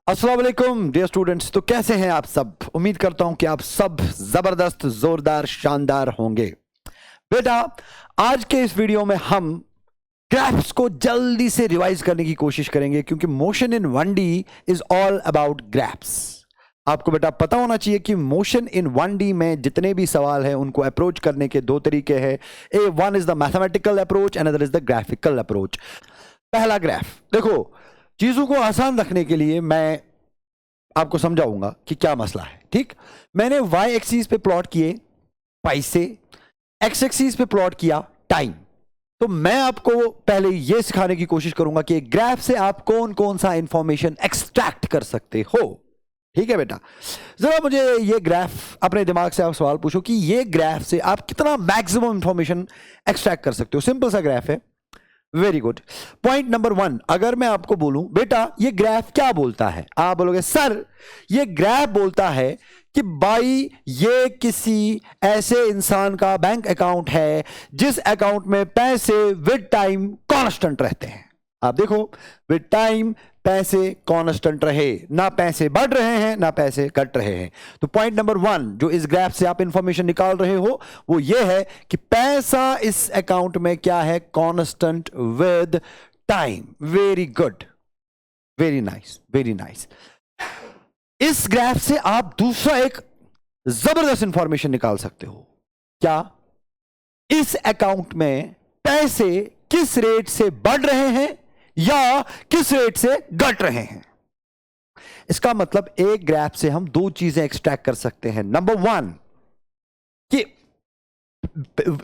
अस्सलाम वालेकुम dear students. तो कैसे हैं आप सब? उम्मीद करता हूं कि आप सब जबरदस्त, जोरदार, शानदार होंगे। बेटा, आज के इस वीडियो में हम ग्राफ्स को जल्दी से रिवाइज करने की कोशिश करेंगे, क्योंकि motion in 1D is all about graphs. आपको बेटा पता होना चाहिए कि मोशन इन 1D में जितने भी सवाल हैं उनको अप्रोच करने के दो तरीके हैं। One is the mathematical approach, another is the graphical approach. पहला ग्राफ देखो, चीजों को आसान रखने के लिए मैं आपको समझाऊंगा कि क्या मसला है। ठीक, मैंने y एक्सिस पे प्लॉट किए पैसे, x एक्सिस पे प्लॉट किया टाइम। तो मैं आपको पहले यह सिखाने की कोशिश करूंगा कि ग्राफ से आप कौन कौन सा इंफॉर्मेशन एक्सट्रैक्ट कर सकते हो। ठीक है बेटा, जरा मुझे ये ग्राफ अपने दिमाग से आप सवाल पूछो कि ये ग्राफ से आप कितना मैक्सिमम इंफॉर्मेशन एक्सट्रैक्ट कर सकते हो। सिंपल सा ग्राफ है। Very good. पॉइंट नंबर 1, अगर मैं आपको बोलूं बेटा ये ग्राफ क्या बोलता है, आप बोलोगे सर ये ग्राफ बोलता है कि भाई ये किसी ऐसे इंसान का बैंक अकाउंट है जिस अकाउंट में पैसे विद टाइम कांस्टेंट रहते हैं। आप देखो, विद टाइम पैसे कांस्टेंट रहे, ना पैसे बढ़ रहे हैं ना पैसे घट रहे हैं। तो पॉइंट नंबर 1 जो इस ग्राफ से आप इंफॉर्मेशन निकाल रहे हो वो ये है कि पैसा इस अकाउंट में क्या है, constant with time. Very good, very nice, very nice. इस ग्राफ से आप दूसरा एक जबरदस्त इंफॉर्मेशन निकाल सकते हो। क्या? इस अकाउंट में पैसे किस रेट से बढ़ रहे हैं या किस रेट से घट रहे हैं। इसका मतलब एक ग्राफ से हम दो चीजें एक्सट्रैक्ट कर सकते हैं। नंबर 1 कि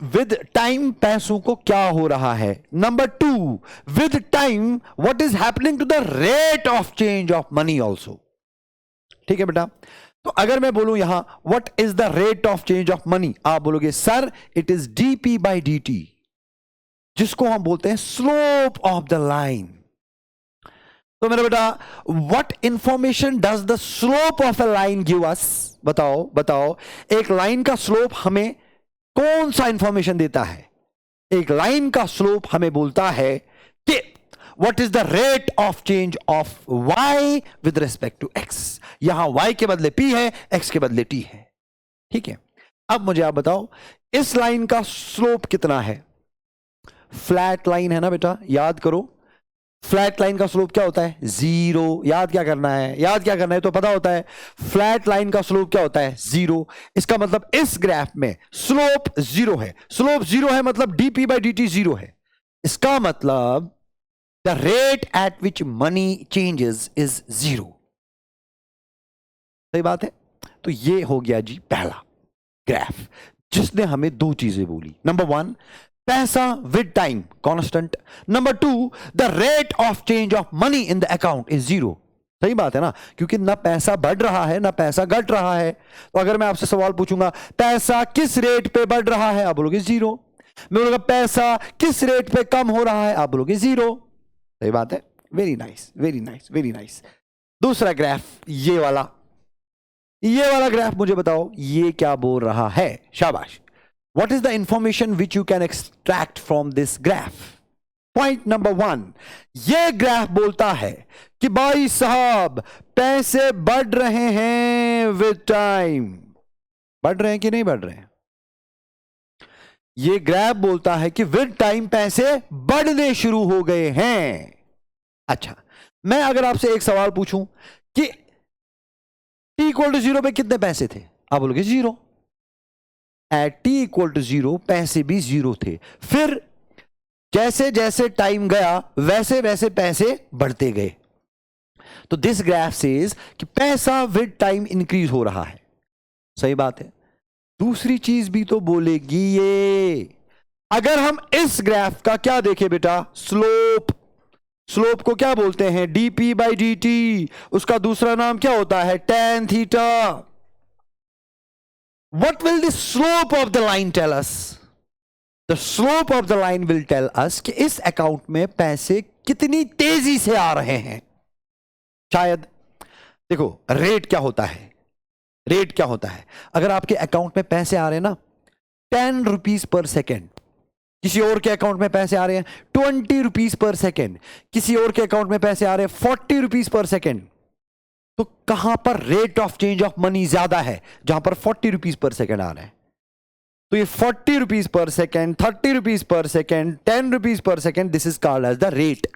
विद टाइम पैसों को क्या हो रहा है। Number 2 with time what is happening to the rate of change of money also. ठीक है बेटा, तो अगर मैं बोलूं यहां what is the rate of change of money, आप बोलोगे sir it is dp by dt, जिसको हम बोलते हैं स्लोप ऑफ द लाइन। तो मेरा बेटा what information does the slope of a line give us? बताओ बताओ, एक लाइन का स्लोप हमें कौन सा इंफॉर्मेशन देता है? एक लाइन का स्लोप हमें बोलता है कि what is the rate of change of y with respect to x। यहां y के बदले p है, x के बदले t है। ठीक है, अब मुझे आप बताओ इस लाइन का स्लोप कितना है? फ्लैट लाइन है ना बेटा, याद करो फ्लैट लाइन का स्लोप क्या होता है? 0। याद क्या करना है? याद क्या करना है तो पता होता है। फ्लैट लाइन का स्लोप क्या होता है? 0। इसका मतलब इस ग्राफ में स्लोप 0 है। स्लोप 0 है मतलब dp बाई dt 0 है। इसका मतलब the rate at which money changes is 0। सही बात है। तो ये हो गया जी पहला ग्राफ जिसने हमें दो चीजें बोली। नंबर 1 पैसा with time constant, number 2 the rate of change of money in the account is 0। सही बात है ना, क्योंकि ना पैसा बढ़ रहा है ना पैसा घट रहा है। तो अगर मैं आपसे सवाल पूछूंगा पैसा किस रेट पे बढ़ रहा है, आप बोलोगे 0। मैं बोलूंगा पैसा किस रेट पे कम हो रहा है, आप बोलोगे 0। सही बात है। Very nice, very nice, very nice. दूसरा ग्राफ ये वाला ग्राफ मुझे बताओ ये क्या बोल रहा है? शाबाश। What is the information which you can extract from this graph? Point number 1, ये ग्राफ बोलता है कि भाई साहब पैसे बढ़ रहे हैं विद टाइम। बढ़ रहे हैं कि नहीं बढ़ रहे हैं? ये ग्राफ बोलता है कि विद टाइम पैसे बढ़ने शुरू हो गए हैं। अच्छा, मैं अगर आपसे एक सवाल पूछूं कि t इक्वल टू 0 पे कितने पैसे थे, आप बोलोगे 0। एट t इक्वल टू 0 पैसे भी 0 थे। फिर जैसे जैसे टाइम गया वैसे वैसे पैसे बढ़ते गए। तो दिस ग्राफ सेज कि पैसा विद टाइम इंक्रीज हो रहा है। सही बात है। दूसरी चीज भी तो बोलेगी ये, अगर हम इस ग्राफ का क्या देखें बेटा, स्लोप। स्लोप को क्या बोलते हैं? dp by dt। उसका दूसरा नाम क्या होता है? tan theta. What will the slope of the line tell us? The slope of the line will tell us कि इस अकाउंट में पैसे कितनी तेजी से आ रहे हैं। शायद देखो रेट क्या होता है, रेट क्या होता है? अगर आपके अकाउंट में पैसे आ रहे हैं ना 10 रुपीज पर सेकेंड, किसी और के अकाउंट में पैसे आ रहे हैं 20 रुपीज पर सेकेंड, किसी और के अकाउंट में पैसे आ रहे हैं 40 रुपीज पर सेकेंड, तो कहां पर rate of change of money ज्यादा है? जहां पर 40 रुपीज पर सेकेंड आ रहा है। तो ये 40 rupees per second, 30 rupees per second, 10 rupees per second, this is called as the rate.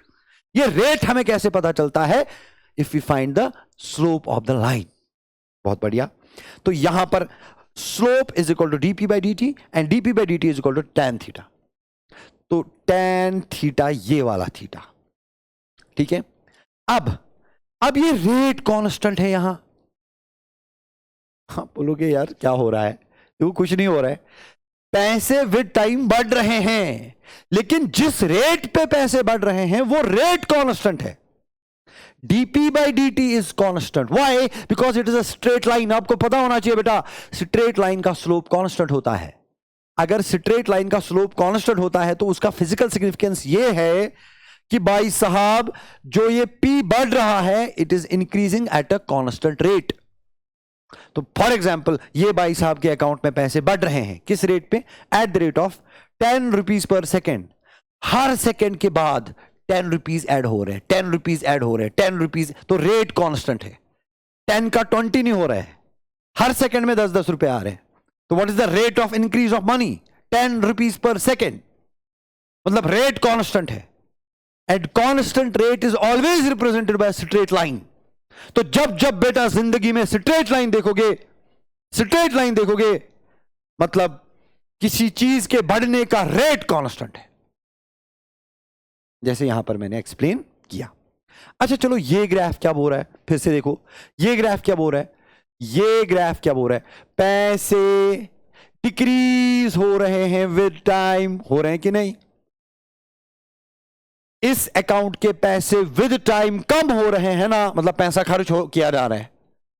ये रेट हमें कैसे पता चलता है? If we find the slope of the line. बहुत बढ़िया। तो यहां पर slope is equal to DP by D T and DP by D T is equal to tan theta. तो tan थीटा ये वाला थीटा, ठीक है। अब ये रेट कांस्टेंट है यहां। आप बोलोगे यार क्या हो रहा है? तो कुछ नहीं हो रहा है, पैसे विद टाइम बढ़ रहे हैं, लेकिन जिस रेट पे पैसे बढ़ रहे हैं वो रेट कांस्टेंट है। dp by dt is constant. Why? Because it is a straight line. आपको पता होना चाहिए बेटा, स्ट्रेट लाइन का स्लोप कांस्टेंट होता है। अगर स्ट्रेट लाइन का स्लोप कांस्टेंट होता है तो उसका फिजिकल सिग्निफिकेंस ये है कि भाई साहब जो ये p बढ़ रहा है, it is increasing at a constant rate. तो फॉर एग्जाम्पल ये भाई साहब के अकाउंट में पैसे बढ़ रहे हैं, किस रेट पे? At the rate of 10 rupees per second. Her second के बाद 10 रुपीज ऐड हो रहे हैं, 10 रुपीज ऐड हो रहे हैं, 10 रुपीज। तो रेट कांस्टेंट है, 10 का 20 नहीं हो रहा है, हर सेकेंड में 10-10 रुपए आ रहे हैं। तो what is the rate of increase of money? 10 rupees per second, मतलब रेट कांस्टेंट है। And constant rate is always represented by straight line. तो जब जब बेटा जिंदगी में स्ट्रेट लाइन देखोगे, स्ट्रेट लाइन देखोगे, मतलब किसी चीज के बढ़ने का रेट कांस्टेंट है, जैसे यहां पर मैंने एक्सप्लेन किया। अच्छा चलो, ये ग्राफ क्या बोल रहा है? फिर से देखो, ये ग्राफ क्या बोल रहा है? ये ग्राफ क्या बोल रहा है? पैसे डिक्रीज हो रहे हैं विद टाइम, हो रहे हैं कि नहीं? इस अकाउंट के पैसे विद टाइम कम हो रहे हैं ना, मतलब पैसा खर्च किया जा रहा है।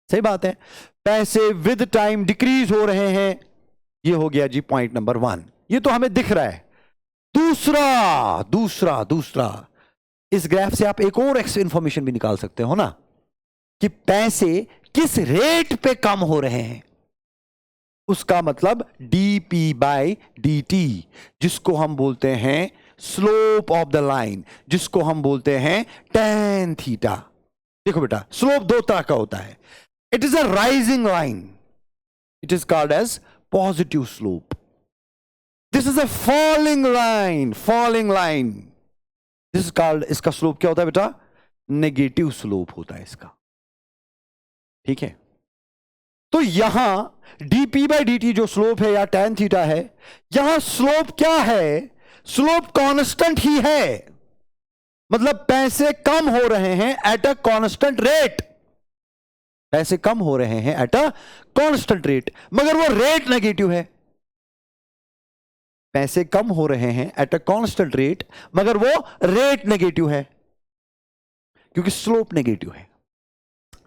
सही बात है, पैसे विद टाइम डिक्रीज हो रहे हैं। ये हो गया जी पॉइंट नंबर 1। ये तो हमें दिख रहा है। दूसरा इस ग्राफ से आप एक और इंफॉर्मेशन भी निकाल सकते हो ना, कि पैसे किस रेट पे कम हो रहे हैं। उसका मतलब dp बाई dt, जिसको हम बोलते हैं स्लोप ऑफ द लाइन, जिसको हम बोलते हैं tan थीटा। देखो बेटा, स्लोप दो तरह का होता है। It is a rising line, it is called as positive slope. This is a falling line, this is called, इसका स्लोप क्या होता है बेटा? नेगेटिव स्लोप होता है इसका, ठीक है। तो यहां dp बाई dt जो स्लोप है या tan थीटा है, यहां स्लोप क्या है? स्लोप कांस्टेंट ही है, मतलब पैसे कम हो रहे हैं एट अ कांस्टेंट रेट। पैसे कम हो रहे हैं एट अ कांस्टेंट रेट, मगर वो रेट नेगेटिव है। पैसे कम हो रहे हैं एट अ कांस्टेंट रेट, मगर वो रेट नेगेटिव है, क्योंकि स्लोप नेगेटिव है।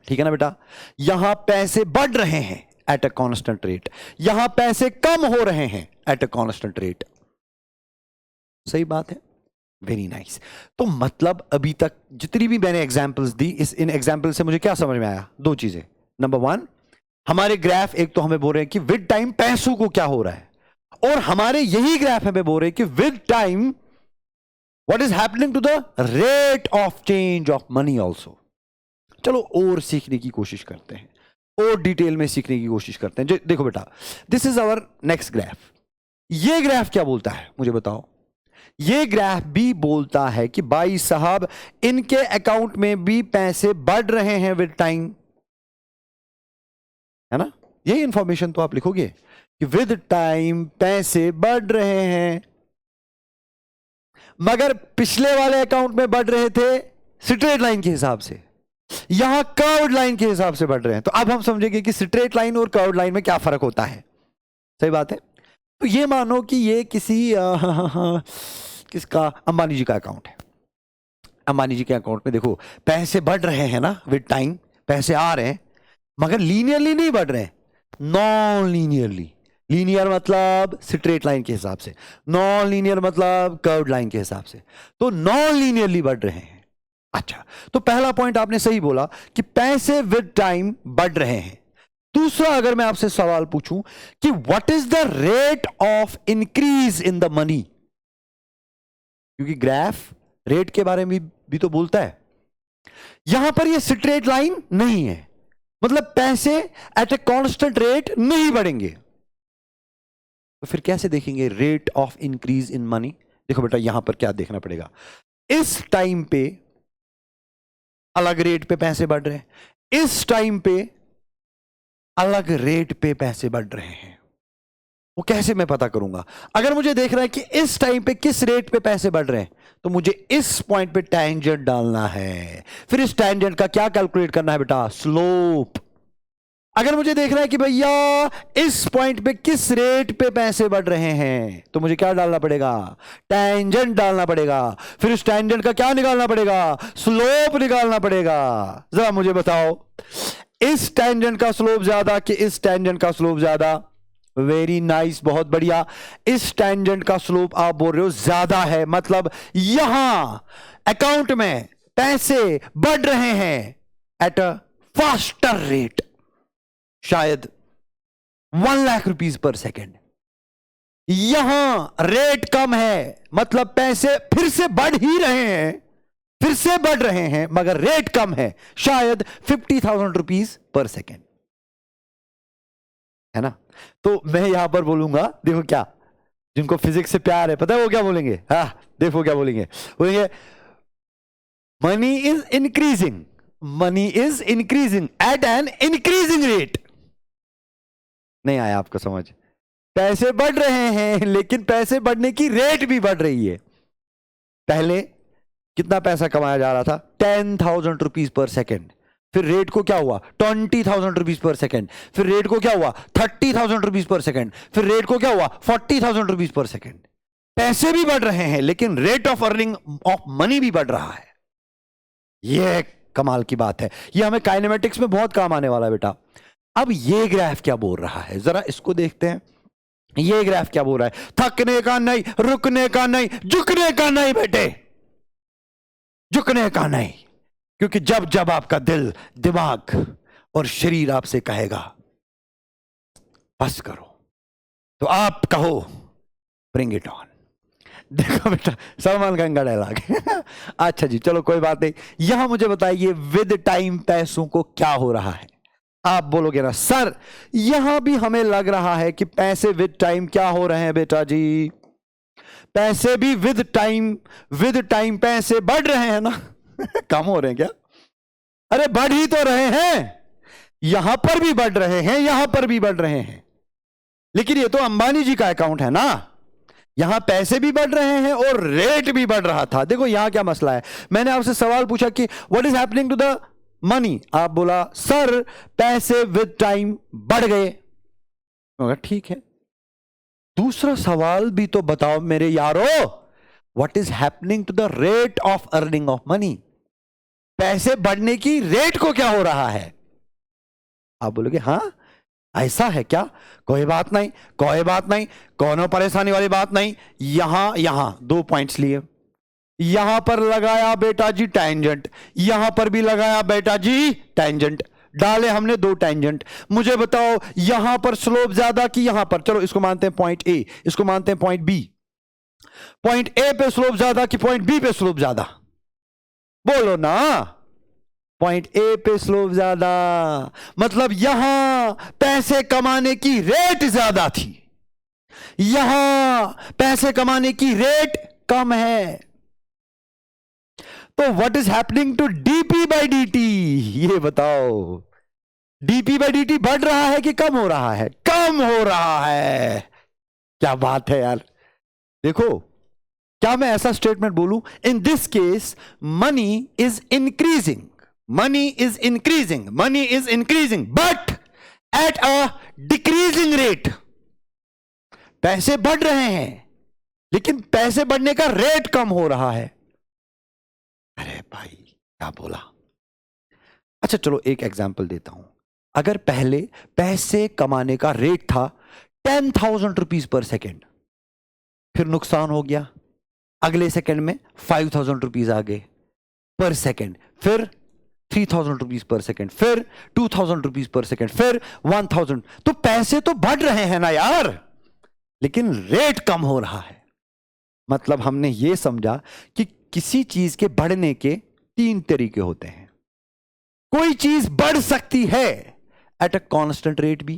ठीक है ना बेटा? यहां पैसे बढ़ रहे हैं एट अ कांस्टेंट रेट, यहां पैसे कम हो रहे हैं एट अ कांस्टेंट रेट। सही बात है, वेरी नाइस। तो मतलब अभी तक जितनी भी मैंने एग्जांपल्स दी, इन एग्जांपल से मुझे क्या समझ में आया? दो चीजें। नंबर 1, हमारे ग्राफ एक तो हमें बोल रहे हैं कि विद टाइम पैसों को क्या हो रहा है, और हमारे यही ग्राफ हमें बोल रहे हैं कि with time what is happening to the rate of change of money also. चलो और सीखने की कोशिश करते हैं, और डिटेल में सीखने की कोशिश करते हैं। देखो बेटा, this is our next graph. ये ग्राफ क्या बोलता है मुझे बताओ? ये ग्राफ भी बोलता है कि भाई साहब इनके अकाउंट में भी पैसे बढ़ रहे हैं विद टाइम, है ना? यही इंफॉर्मेशन तो आप लिखोगे कि विद टाइम पैसे बढ़ रहे हैं, मगर पिछले वाले अकाउंट में बढ़ रहे थे स्ट्रेट लाइन के हिसाब से, यहां कर्व्ड लाइन के हिसाब से बढ़ रहे हैं। तो अब हम समझेंगे कि स्ट्रेट लाइन और कर्व्ड लाइन में क्या फर्क होता है। सही बात है। तो ये मानो कि ये किसी किसका, अंबानी जी का अकाउंट है। अंबानी जी के अकाउंट में देखो पैसे बढ़ रहे हैं ना विद टाइम, पैसे आ रहे हैं, मगर लीनियरली नहीं बढ़ रहे हैं, नॉन लीनियरली। लीनियर मतलब स्ट्रेट लाइन के हिसाब से, नॉन लीनियर मतलब कर्व्ड लाइन के हिसाब से। तो नॉन लीनियरली बढ़ रहे हैं। अच्छा, तो पहला पॉइंट आपने सही बोला कि पैसे विद टाइम बढ़ रहे हैं। दूसरा, अगर मैं आपसे सवाल पूछूं कि what is the rate of increase in the money, क्योंकि ग्राफ रेट के बारे में भी तो बोलता है। यहां पर ये स्ट्रेट लाइन नहीं है, मतलब पैसे एट ए कांस्टेंट रेट नहीं बढ़ेंगे। तो फिर कैसे देखेंगे rate of increase in money? देखो बेटा, यहां पर क्या देखना पड़ेगा, इस टाइम पे अलग रेट पे पैसे बढ़ रहे हैं, इस टाइम पे अलग रेट पे पैसे बढ़ रहे हैं। वो कैसे मैं पता करूंगा? अगर मुझे देख रहा है कि इस टाइम पे किस रेट पे पैसे बढ़ रहे हैं, तो मुझे इस पॉइंट पे टेंजेंट डालना है। फिर इस टेंजेंट का क्या कैलकुलेट करना है बेटा? स्लोप। अगर मुझे देख रहा है कि भैया इस पॉइंट पे किस रेट पे पैसे बढ़ रहे हैं, तो मुझे क्या डालना पड़ेगा? टेंजेंट डालना पड़ेगा। फिर इस टेंजेंट का क्या निकालना पड़ेगा? स्लोप निकालना पड़ेगा। जरा मुझे बताओ, इस टेंजेंट का स्लोप ज्यादा कि इस टेंजेंट का स्लोप ज्यादा? वेरी नाइस, बहुत बढ़िया। इस टेंजेंट का स्लोप आप बोल रहे हो ज्यादा है, मतलब यहां अकाउंट में पैसे बढ़ रहे हैं एट अ फास्टर रेट, शायद 1 लाख रुपीस पर सेकेंड। यहां रेट कम है, मतलब पैसे फिर से बढ़ ही रहे हैं, फिर से बढ़ रहे हैं, मगर रेट कम है, शायद 50,000 रुपीस पर सेकेंड, है ना? तो मैं यहां पर बोलूंगा, देखो क्या, जिनको फिजिक्स से प्यार है, पता है वो क्या बोलेंगे? देखो क्या बोलेंगे, बोलेंगे money is increasing, money is increasing at an increasing rate. नहीं आया आपको समझ? पैसे बढ़ रहे हैं, लेकिन पैसे बढ़ने की रेट भी बढ़ रही है। पहले कितना पैसा कमाया जा रहा था? 10,000 रुपीज पर सेकेंड। फिर रेट को क्या हुआ? 20,000 रुपीज पर सेकेंड। फिर रेट को क्या हुआ? 30,000 रुपीज पर सेकेंड। फिर रेट को क्या हुआ? 40,000 रुपीज पर सेकेंड। पैसे भी बढ़ रहे हैं, लेकिन rate of earning of money भी बढ़ रहा है। यह कमाल की बात है, यह हमें काइनेमेटिक्स में बहुत काम आने वाला है बेटा। अब यह ग्राफ क्या बोल रहा है, जरा इसको देखते हैं। यह ग्राफ क्या बोल रहा है? थकने का नहीं, रुकने का नहीं, झुकने का नहीं बेटे, झुकने का नहीं। क्योंकि जब जब आपका दिल, दिमाग और शरीर आपसे कहेगा बस करो, तो आप कहो ब्रिंग इट ऑन। देखो बेटा, सलमान खान का डायलॉग। अच्छा जी, चलो कोई बात नहीं। यहां मुझे बताइए विद टाइम पैसों को क्या हो रहा है? आप बोलोगे ना सर, यहां भी हमें लग रहा है कि पैसे विद टाइम क्या हो रहे हैं बेटा जी? पैसे भी विद टाइम पैसे बढ़ रहे हैं ना? कम हो रहे हैं क्या? अरे बढ़ ही तो रहे हैं, यहां पर भी बढ़ रहे हैं, यहां पर भी बढ़ रहे हैं। लेकिन ये तो अंबानी जी का अकाउंट है ना, यहां पैसे भी बढ़ रहे हैं और रेट भी बढ़ रहा था। देखो यहां क्या मसला है। मैंने आपसे सवाल पूछा कि what is happening to the money, आप बोला सर पैसे विद टाइम बढ़ गए। ठीक है, दूसरा सवाल भी तो बताओ मेरे यारो, what is happening to the rate of earning of money? पैसे बढ़ने की रेट को क्या हो रहा है? आप बोलोगे हां ऐसा है क्या? कोई बात नहीं, कोई बात नहीं, कोनो परेशानी वाली बात नहीं। यहां 2 पॉइंट्स लिए, यहां पर लगाया बेटा जी टेंजेंट, यहां पर भी लगाया बेटा जी टेंजेंट, डाले हमने 2 टेंजेंट। मुझे बताओ यहां पर स्लोप ज्यादा कि यहां पर? चलो इसको मानते हैं पॉइंट ए, इसको मानते हैं पॉइंट बी। पॉइंट ए पे स्लोप ज्यादा कि पॉइंट बी पे स्लोप ज्यादा? बोलो ना। पॉइंट ए पे स्लोप ज्यादा, मतलब यहां पैसे कमाने की रेट ज्यादा थी, यहां पैसे कमाने की रेट कम है। तो what is happening to DP by DT? ये बताओ, डीपी बाई डीटी बढ़ रहा है कि कम हो रहा है? कम हो रहा है। क्या बात है यार। देखो, क्या मैं ऐसा स्टेटमेंट बोलूं, in this case money is increasing, money is increasing but at a decreasing rate। पैसे बढ़ रहे हैं, लेकिन पैसे बढ़ने का रेट कम हो रहा है। अरे भाई क्या बोला? अच्छा चलो एक एग्जांपल देता हूं। अगर पहले पैसे कमाने का रेट था 10,000 रुपीज पर सेकेंड, फिर नुकसान हो गया, अगले सेकेंड में 5,000 रुपीज आ गए पर सेकेंड, फिर 3,000 रुपीज पर सेकेंड, फिर 2,000 रुपीज पर सेकेंड, फिर 1,000। तो पैसे तो बढ़ रहे हैं ना यार, लेकिन रेट कम हो रहा है। मतलब हमने यह समझा कि किसी चीज के बढ़ने के 3 तरीके होते हैं। कोई चीज बढ़ सकती है एट अ कांस्टेंट रेट भी,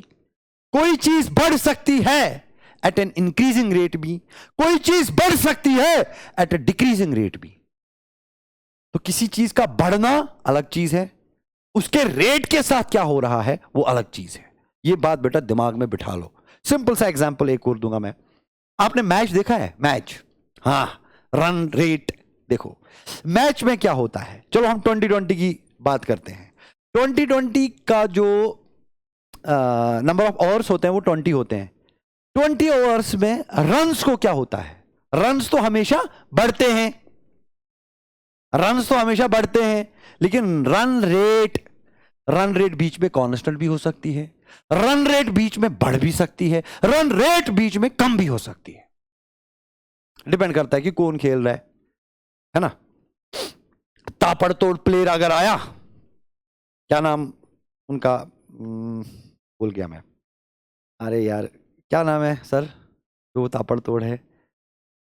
कोई चीज बढ़ सकती है एट एन इंक्रीजिंग रेट भी, कोई चीज बढ़ सकती है एट अ डिक्रीजिंग रेट भी। तो किसी चीज का बढ़ना अलग चीज है, उसके रेट के साथ क्या हो रहा है वो अलग चीज है। ये बात बेटा दिमाग में बिठा लो। सिंपल सा एग्जांपल एक और दूंगा मैं। आपने मैच देखा है? मैच, हाँ, रन रेट देखो। मैच में क्या होता है, चलो हम 2020 की बात करते हैं। 2020 का जो नंबर ऑफ ओवर्स होते हैं वो 20 होते हैं। 20 ओवर्स में रन्स को क्या होता है? रन्स तो हमेशा बढ़ते हैं, रन्स तो हमेशा बढ़ते हैं, लेकिन रन रेट बीच में कांस्टेंट भी हो सकती है, रन रेट बीच में बढ़ भी सकती है, रन रेट बीच में कम भी हो सकती है। डिपेंड करता है कि कौन खेल रहा है ना। ताबड़तोड़ प्लेयर अगर आया, क्या नाम उनका, भूल गया मैं, अरे यार क्या नाम है सर जो ताबड़तोड़ है?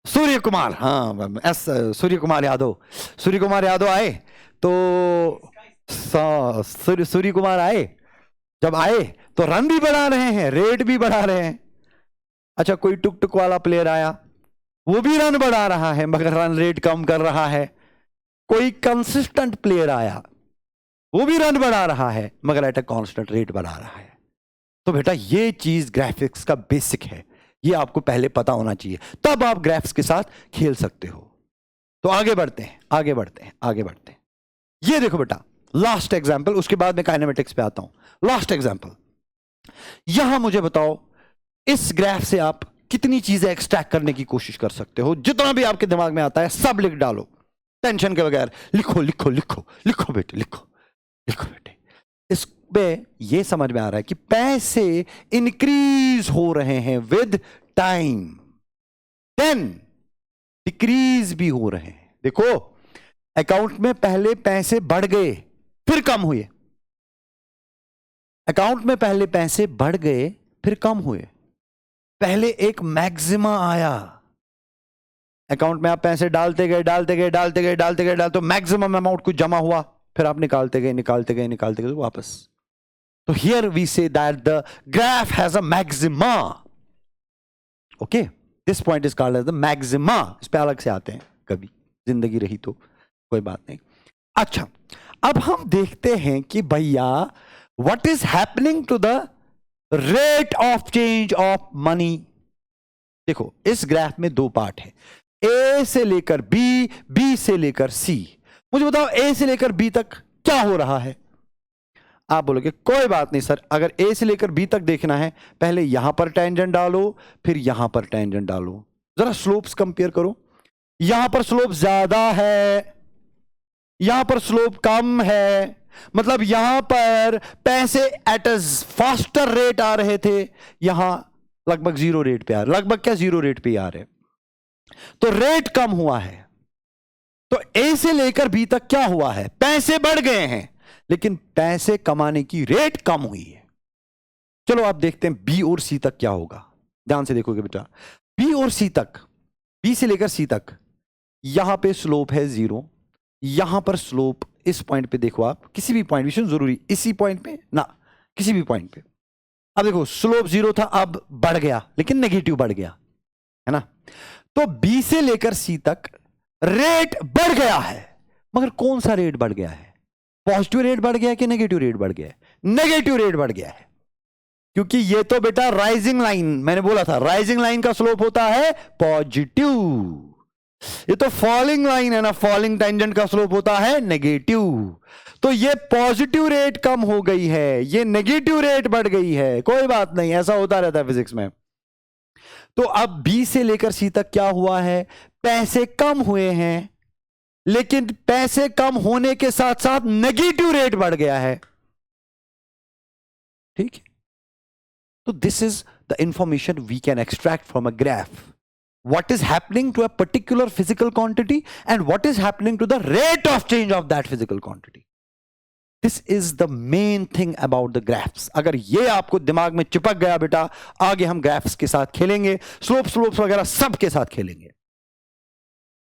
सूर्य कुमार, हाँ एस सूर्य कुमार यादव। सूर्य कुमार यादव आए तो सूर्य कुमार आए, जब आए तो रन भी बढ़ा रहे हैं, रेट भी बढ़ा रहे हैं। अच्छा, कोई टुक टुक वाला प्लेयर आया, वो भी रन बढ़ा रहा है मगर रन रेट कम कर रहा है। कोई कंसिस्टेंट प्लेयर आया, वो भी रन बढ़ा रहा है मगर एट अ कांस्टेंट रेट बढ़ा रहा है। तो बेटा ये चीज ग्राफिक्स का बेसिक है, ये आपको पहले पता होना चाहिए, तब आप ग्राफ्स के साथ खेल सकते हो। तो आगे बढ़ते हैं, आगे बढ़ते हैं, आगे बढ़ते हैं। ये देखो बेटा लास्ट एग्जांपल, उसके बाद मैं काइनेमेटिक्स पे आता हूं। लास्ट एग्जांपल, यहां मुझे बताओ इस ग्राफ से आप कितनी चीजें एक्सट्रैक्ट करने की कोशिश कर सकते हो। जितना भी आपके दिमाग में आता है सब लिख डालो, टेंशन के बगैर। लिखो लिखो लिखो लिखो बेटे, लिखो लिखो बेटे। इसमें यह समझ में आ रहा है कि पैसे इंक्रीज हो रहे हैं विद टाइम, देन डिक्रीज भी हो रहे हैं। देखो अकाउंट में पहले पैसे बढ़ गए फिर कम हुए, अकाउंट में पहले पैसे बढ़ गए फिर कम हुए। पहले एक मैक्सिमा आया, अकाउंट में आप पैसे डालते गए डालते गए डालते गए डालते गए डालते, तो मैक्सिमम अमाउंट कुछ जमा हुआ, फिर आप निकालते गए निकालते गए निकालते गए वापस। तो here we say that the graph has a maxima. Okay, this point is called as the maxima. इस पे अलग से आते हैं कभी, जिंदगी रही तो कोई बात नहीं। अच्छा, अब हम देखते हैं कि भैया what is happening to the rate of change of money. देखो इस ग्राफ में दो पार्ट है, ए से लेकर बी, बी से लेकर सी। मुझे बताओ ए से लेकर बी तक क्या हो रहा है? आप बोलोगे कोई बात नहीं सर, अगर ए से लेकर बी तक देखना है पहले यहां पर टेंजेंट डालो फिर यहां पर टेंजेंट डालो, जरा स्लोप्स कंपेयर करो। यहां पर स्लोप ज्यादा है, यहां पर स्लोप कम है, मतलब यहां पर पैसे एट अ फास्टर रेट आ रहे थे, यहां लगभग जीरो रेट पे आ रहे, लगभग क्या जीरो रेट पे आ रहे, तो रेट कम हुआ है। तो ए से लेकर बी तक क्या हुआ है? पैसे बढ़ गए हैं लेकिन पैसे कमाने की रेट कम हुई है। चलो आप देखते हैं बी और सी तक क्या होगा, ध्यान से देखोगे बेटा। बी और सी तक, बी से लेकर सी तक, यहां पे स्लोप है जीरो, यहां पर स्लोप इस पॉइंट पे देखो आप, किसी भी पॉइंट, विषय जरूरी इसी पॉइंट पे ना, किसी भी पॉइंट पे। अब देखो स्लोप जीरो था, अब बढ़ गया लेकिन नेगेटिव बढ़ गया, है ना। तो बी से लेकर सी तक रेट बढ़ गया है, मगर कौन सा रेट बढ़ गया है? पॉजिटिव रेट बढ़ गया है कि नेगेटिव रेट बढ़ गया है? नेगेटिव रेट बढ़ गया है, क्योंकि ये तो बेटा राइजिंग लाइन, मैंने बोला था राइजिंग लाइन का स्लोप होता है पॉजिटिव, ये तो फॉलिंग लाइन है ना, फॉलिंग टेंजेंट का स्लोप होता है नेगेटिव। तो ये पॉजिटिव रेट कम हो गई है, ये नेगेटिव रेट बढ़ गई है, कोई बात नहीं, ऐसा होता रहता है फिजिक्स में। तो अब बी से लेकर सी तक क्या हुआ है? पैसे कम हुए हैं, लेकिन पैसे कम होने के साथ साथ नेगेटिव रेट बढ़ गया है, ठीक है। तो this is the information we can extract from a graph, what is happening to a particular physical quantity and what is happening to the rate of change of that physical quantity. This is the main thing about the graphs. अगर ये आपको दिमाग में चिपक गया बेटा, आगे हम ग्राफ्स के साथ खेलेंगे, स्लोप्स वगैरह सब के साथ खेलेंगे।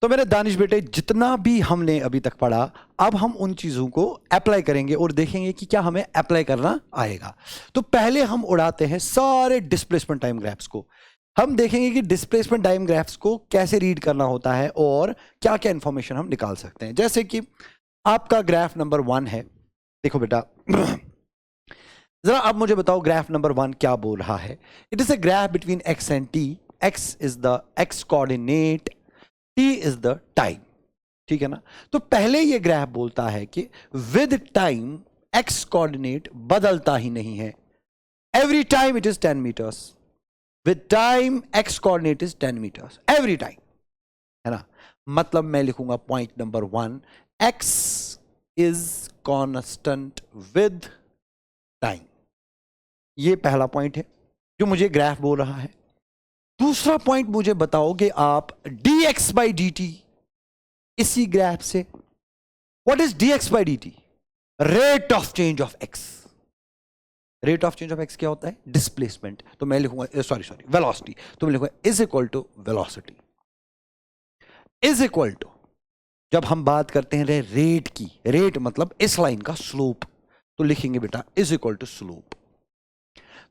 तो मेरे दानिश बेटे, जितना भी हमने अभी तक पढ़ा, अब हम उन चीज़ों को अप्लाई करेंगे और देखेंगे कि क्या हमें अप्लाई करना आएगा। तो पहले हम उड़ाते हैं सारे डिस्प्लेसमेंट टाइम ग्राफ्स को। हम देखेंगे कि डिस्प्लेसमेंट टाइम ग्राफ्स को कैसे रीड करना होता है और क्या क्या इंफॉर्मेशन हम निकाल सकते हैं। जैसे कि आपका ग्राफ नंबर 1 है। देखो बेटा, जरा अब मुझे बताओ ग्राफ नंबर 1 क्या बोल रहा है। It is a graph between x and T. X is the x coordinate, T is the time. ठीक है ना। तो पहले ये ग्राफ बोलता है कि विद टाइम एक्स कोऑर्डिनेट बदलता ही नहीं है। Every time it is 10 metres. With time X coordinate is 10 metres every time, है ना। मतलब मैं लिखूंगा point number 1, X is constant with time. ये पहला पॉइंट है जो मुझे ग्राफ बोल रहा है। दूसरा पॉइंट मुझे बताओगे आप dx by dt इसी ग्राफ से। What is dx by dt? Rate of change of x। Rate of change of x क्या होता है? डिस्प्लेसमेंट। तो मैं लिखूंगा सॉरी वेलोसिटी। तो मैं लिखूंगा is equal to velocity is equal to, जब हम बात करते हैं रेट की, रेट मतलब इस लाइन का स्लोप, तो लिखेंगे बेटा इज इक्वल टू स्लोप।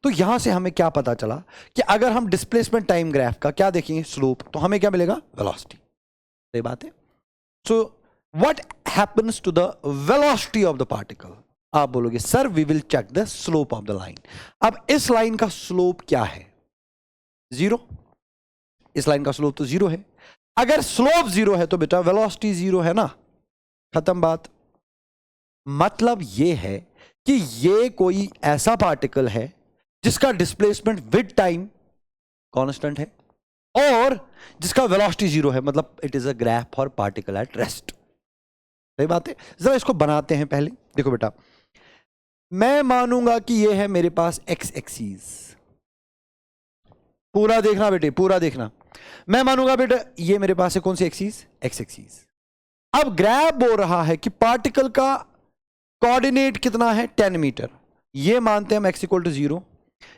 तो यहां से हमें क्या पता चला कि अगर हम डिस्प्लेसमेंट टाइम ग्राफ का क्या देखेंगे, स्लोप, तो हमें क्या मिलेगा? वेलोसिटी। सही बात है। So what happens to the velocity of the particle? आप बोलोगे sir we will check the slope of the line. अब इस लाइन का स्लोप क्या है? 0। इस लाइन का स्लोप तो 0 है। अगर स्लोप 0 है तो बेटा वेलोसिटी 0 है ना, खत्म बात। मतलब यह है कि ये कोई ऐसा पार्टिकल है जिसका डिस्प्लेसमेंट विद टाइम कांस्टेंट है और जिसका वेलोसिटी 0 है। मतलब it is a graph for particle at rest. सही बात है। जरा इसको बनाते हैं पहले। देखो बेटा, मैं मानूंगा कि ये है मेरे पास एक्स एक्सीस। पूरा देखना बेटे, पूरा देखना। मैं मानूंगा बेटा ये मेरे पास है कौन सी एक्सीस? X axis. अब ग्राफ बोल रहा है कि पार्टिकल का कोऑर्डिनेट कितना है? 10 मीटर। ये मानते हैं हम x इक्वल टू 0,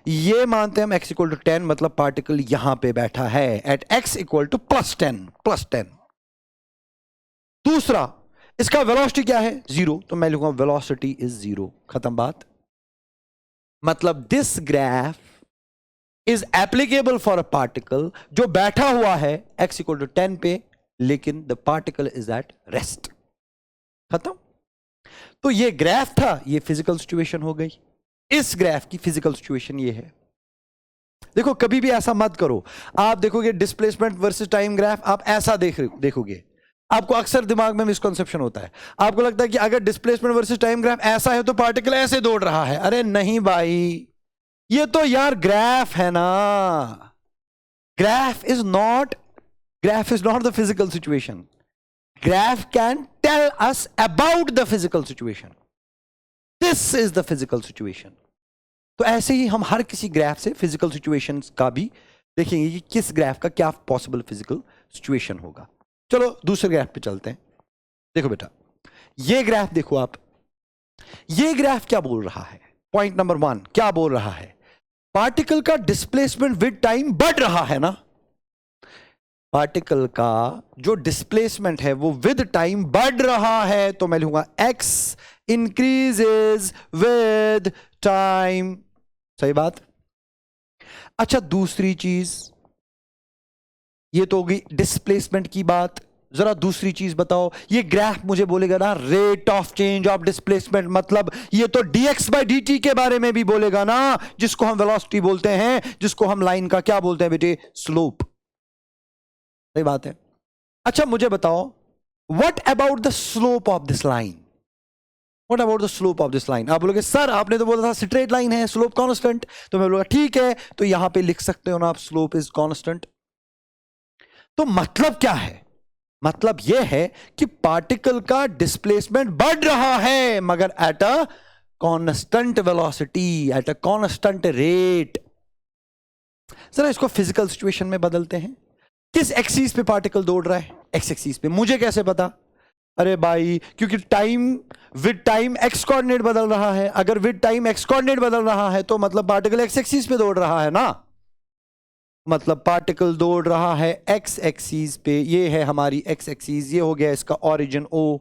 ये मानते हैं हम x इक्वल टू 10, मतलब पार्टिकल यहां पे बैठा है एट x इक्वल टू +10। दूसरा, इसका वेलोसिटी क्या है? 0। तो मैं लिखूंगा वेलोसिटी इज 0, खत्म बात। मतलब this graph is applicable for a particle जो बैठा हुआ है x इक्वल टू 10 पे, लेकिन the particle is at rest. खत्म। तो ये ग्राफ था, ये फिजिकल सिचुएशन हो गई। इस ग्राफ की फिजिकल सिचुएशन ये है। देखो कभी भी ऐसा मत करो। आप देखोगे डिस्प्लेसमेंट वर्सेस टाइम ग्राफ, आप ऐसा देखोगे, आपको अक्सर दिमाग में मिसकंसेप्शन होता है। आपको लगता है कि अगर डिस्प्लेसमेंट वर्सेस टाइम ग्राफ ऐसा है तो पार्टिकल ऐसे दौड़ रहा है। अरे नहीं भाई, ये तो यार ग्राफ है ना। Graph is not the physical situation. Graph can tell us about the physical situation. This is the physical situation. तो ऐसे ही हम हर किसी ग्राफ से फिजिकल सिचुएशंस का भी देखेंगे कि किस ग्राफ का क्या पॉसिबल फिजिकल सिचुएशन होगा। चलो दूसरे ग्राफ पे चलते हैं। देखो बेटा, ये ग्राफ देखो आप। ये ग्राफ क्या बोल रहा है? पॉइंट नंबर 1 क्या बोल रहा है? पार्टिकल का डिस्प्लेसमेंट विद टाइम बढ़ रहा है ना। पार्टिकल का जो डिस्प्लेसमेंट है वो विद टाइम बढ़ रहा है। तो मैं लिखूंगा x इंक्रीजेज विद टाइम। सही बात। अच्छा, दूसरी चीज, ये तो होगी डिस्प्लेसमेंट की बात। जरा दूसरी चीज बताओ। ये ग्राफ मुझे बोलेगा ना rate of change of displacement, मतलब ये तो dx by dt के बारे में भी बोलेगा ना, जिसको हम वेलोसिटी बोलते हैं, जिसको हम लाइन का क्या बोलते हैं बेटे? स्लोप। सही बात है। अच्छा मुझे बताओ, what about the slope of this line? What about the slope of this line? आप बोलोगे सर आपने तो बोला था स्ट्रेट लाइन है, स्लोप कांस्टेंट। तो मैं बोलूंगा ठीक है, तो यहां पे लिख सकते हो ना आप स्लोप इज कांस्टेंट। तो मतलब क्या है? मतलब यह है कि पार्टिकल का डिस्प्लेसमेंट बढ़ रहा है मगर at a constant velocity, at a constant rate. जरा इसको फिजिकल सिचुएशन में बदलते हैं। किस एक्सिस पे पार्टिकल दौड़ रहा है? एक्स एक्सिस पे। मुझे कैसे पता? अरे भाई, क्योंकि विद टाइम एक्स कोऑर्डिनेट बदल रहा है। अगर विद टाइम एक्स कोऑर्डिनेट बदल रहा है तो मतलब पार्टिकल एक्स एक्सिस पे दौड़ रहा है ना। मतलब पार्टिकल दौड़ रहा है एक्स एक्सीज पे, ये है हमारी एक्स एक्सीज, ये हो गया इसका ओरिजिन ओ।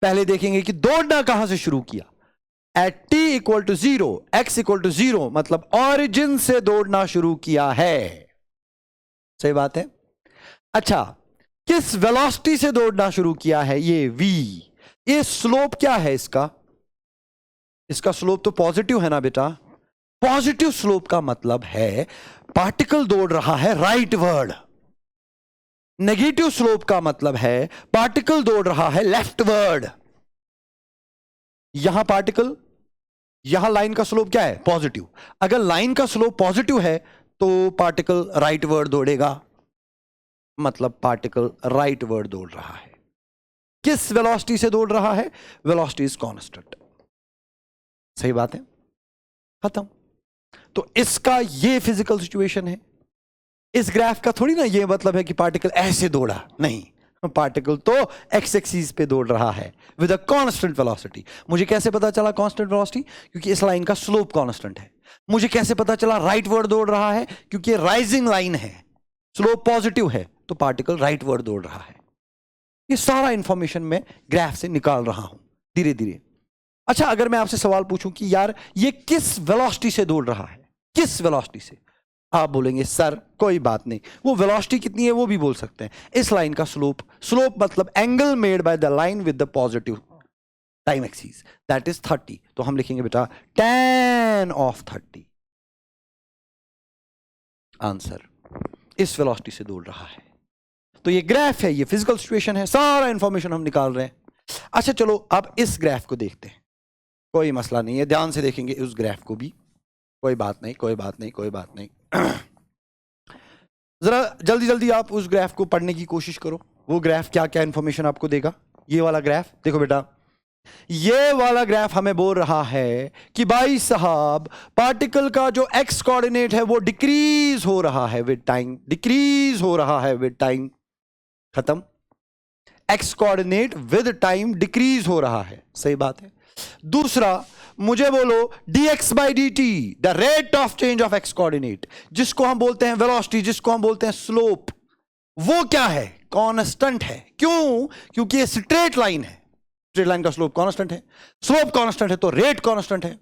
पहले देखेंगे कि दौड़ना कहां से शुरू किया। At t equal to 0, x equal to 0, मतलब ओरिजिन से दौड़ना शुरू किया है। सही बात है। अच्छा, किस वेलोसिटी से दौड़ना शुरू किया है, ये v। ये स्लोप क्या है इसका स्लोप तो पॉजिटिव है ना बेटा। पॉजिटिव स्लोप का मतलब है पार्टिकल दौड़ रहा है राइट वर्ड। नेगेटिव स्लोप का मतलब है पार्टिकल दौड़ रहा है लेफ्ट वर्ड। यहां पार्टिकल, यहां लाइन का स्लोप क्या है, पॉजिटिव। अगर लाइन का स्लोप पॉजिटिव है तो पार्टिकल राइट वर्ड दौड़ेगा, मतलब पार्टिकल राइट वर्ड दौड़ रहा है। किस वेलोसिटी से दौड़ रहा है, वेलोसिटी इज कांस्टेंट। सही बात है, खत्म। तो इसका ये फिजिकल सिचुएशन है। इस ग्राफ का थोड़ी ना ये मतलब है कि पार्टिकल ऐसे दौड़ा, नहीं, पार्टिकल तो एक्स एक्सिस पे दौड़ रहा है विद अ कांस्टेंट वेलोसिटी। मुझे कैसे पता चला कांस्टेंट वेलोसिटी, क्योंकि इस लाइन का स्लोप कांस्टेंट है। मुझे कैसे पता चला राइट वर्ड दौड़ रहा है, क्योंकि राइजिंग लाइन है, स्लोप पॉजिटिव है, तो पार्टिकल राइट वर्ड दौड़ रहा है। ये सारा इंफॉर्मेशन मैं ग्राफ से निकाल रहा हूं धीरे धीरे। अच्छा, अगर मैं आपसे सवाल पूछूं कि यार ये किस वेलोसिटी से दौड़ रहा है, किस वेलोसिटी से, आप बोलेंगे सर कोई बात नहीं, वो वेलोसिटी कितनी है वो भी बोल सकते हैं। इस लाइन का स्लोप मतलब angle made by the line with the positive time axis, that is 30। तो हम लिखेंगे बेटा tan ऑफ 30। आंसर इस वेलोसिटी से दौड़ रहा है। तो ये ग्राफ है, ये फिजिकल सिचुएशन है, सारा इंफॉर्मेशन हम निकाल रहे हैं। अच्छा चलो अब इस ग्राफ को देखते हैं। कोई मसला नहीं है, ध्यान से देखेंगे उस ग्राफ को भी, कोई बात नहीं, कोई बात नहीं, कोई बात नहीं। जरा जल्दी जल्दी आप उस ग्राफ को पढ़ने की कोशिश करो। वो ग्राफ क्या क्या इंफॉर्मेशन आपको देगा। ये वाला ग्राफ देखो बेटा, ये वाला ग्राफ हमें बोल रहा है कि भाई साहब पार्टिकल का जो एक्स कोऑर्डिनेट है वो डिक्रीज हो रहा है विद टाइम, डिक्रीज हो रहा है विद टाइम। खत्म। X coordinate with time decrease हो रहा है, सही बात है। दूसरा, मुझे बोलो dx by dt, the rate of change of x coordinate, जिसको हम बोलते हैं वेलोसिटी, जिसको हम बोलते हैं स्लोप, वो क्या है, कांस्टेंट है। क्यों? क्योंकि ये स्ट्रेट लाइन है, स्ट्रेट लाइन का स्लोप कांस्टेंट है, स्लोप कांस्टेंट है तो रेट कांस्टेंट है।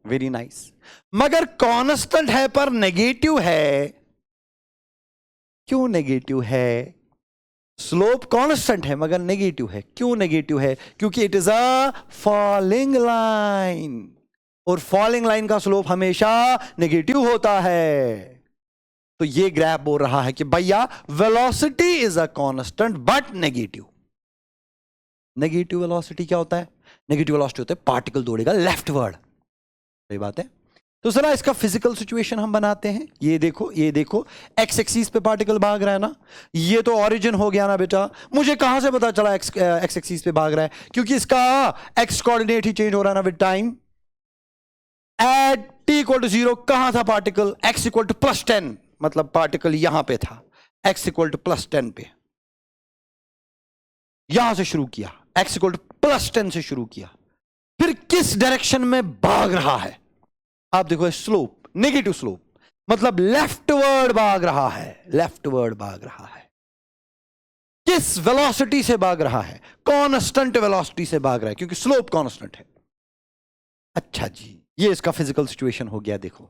Very nice. मगर कांस्टेंट है पर नेगेटिव है। क्यों नेगेटिव है? स्लोप कांस्टेंट है मगर नेगेटिव है। क्यों नेगेटिव है? क्योंकि it is a falling line, और फॉलिंग लाइन का स्लोप हमेशा नेगेटिव होता है। तो ये ग्राफ बोल रहा है कि भैया velocity is a constant but negative. Negative velocity क्या होता है? नेगेटिव वेलोसिटी होता है पार्टिकल दौड़ेगा लेफ्टवर्ड। सही बात है। तो जरा इसका फिजिकल सिचुएशन हम बनाते हैं। ये देखो, ये देखो, एक्स एक्सिस पे पार्टिकल भाग रहा है ना, ये तो ओरिजिन हो गया ना बेटा। मुझे कहां से पता चला एक्स एक्सिस पे भाग रहा है? क्योंकि इसका एक्स कोऑर्डिनेट ही चेंज हो रहा है ना with time. At t equal to 0 कहां था पार्टिकल? x इक्वल टू +10, मतलब पार्टिकल यहां पे था, x इक्वल टू +10 पे, यहां से शुरू किया, x इक्वल टू +10 से शुरू किया। फिर किस डायरेक्शन में भाग रहा है? आप देखो, स्लोप, नेगेटिव स्लोप, मतलब लेफ्टवर्ड भाग रहा है, लेफ्टवर्ड भाग रहा है। किस वेलोसिटी से भाग रहा है? कांस्टेंट वेलोसिटी से भाग रहा है, क्योंकि स्लोप कांस्टेंट है। अच्छा जी, ये इसका फिजिकल सिचुएशन हो गया। देखो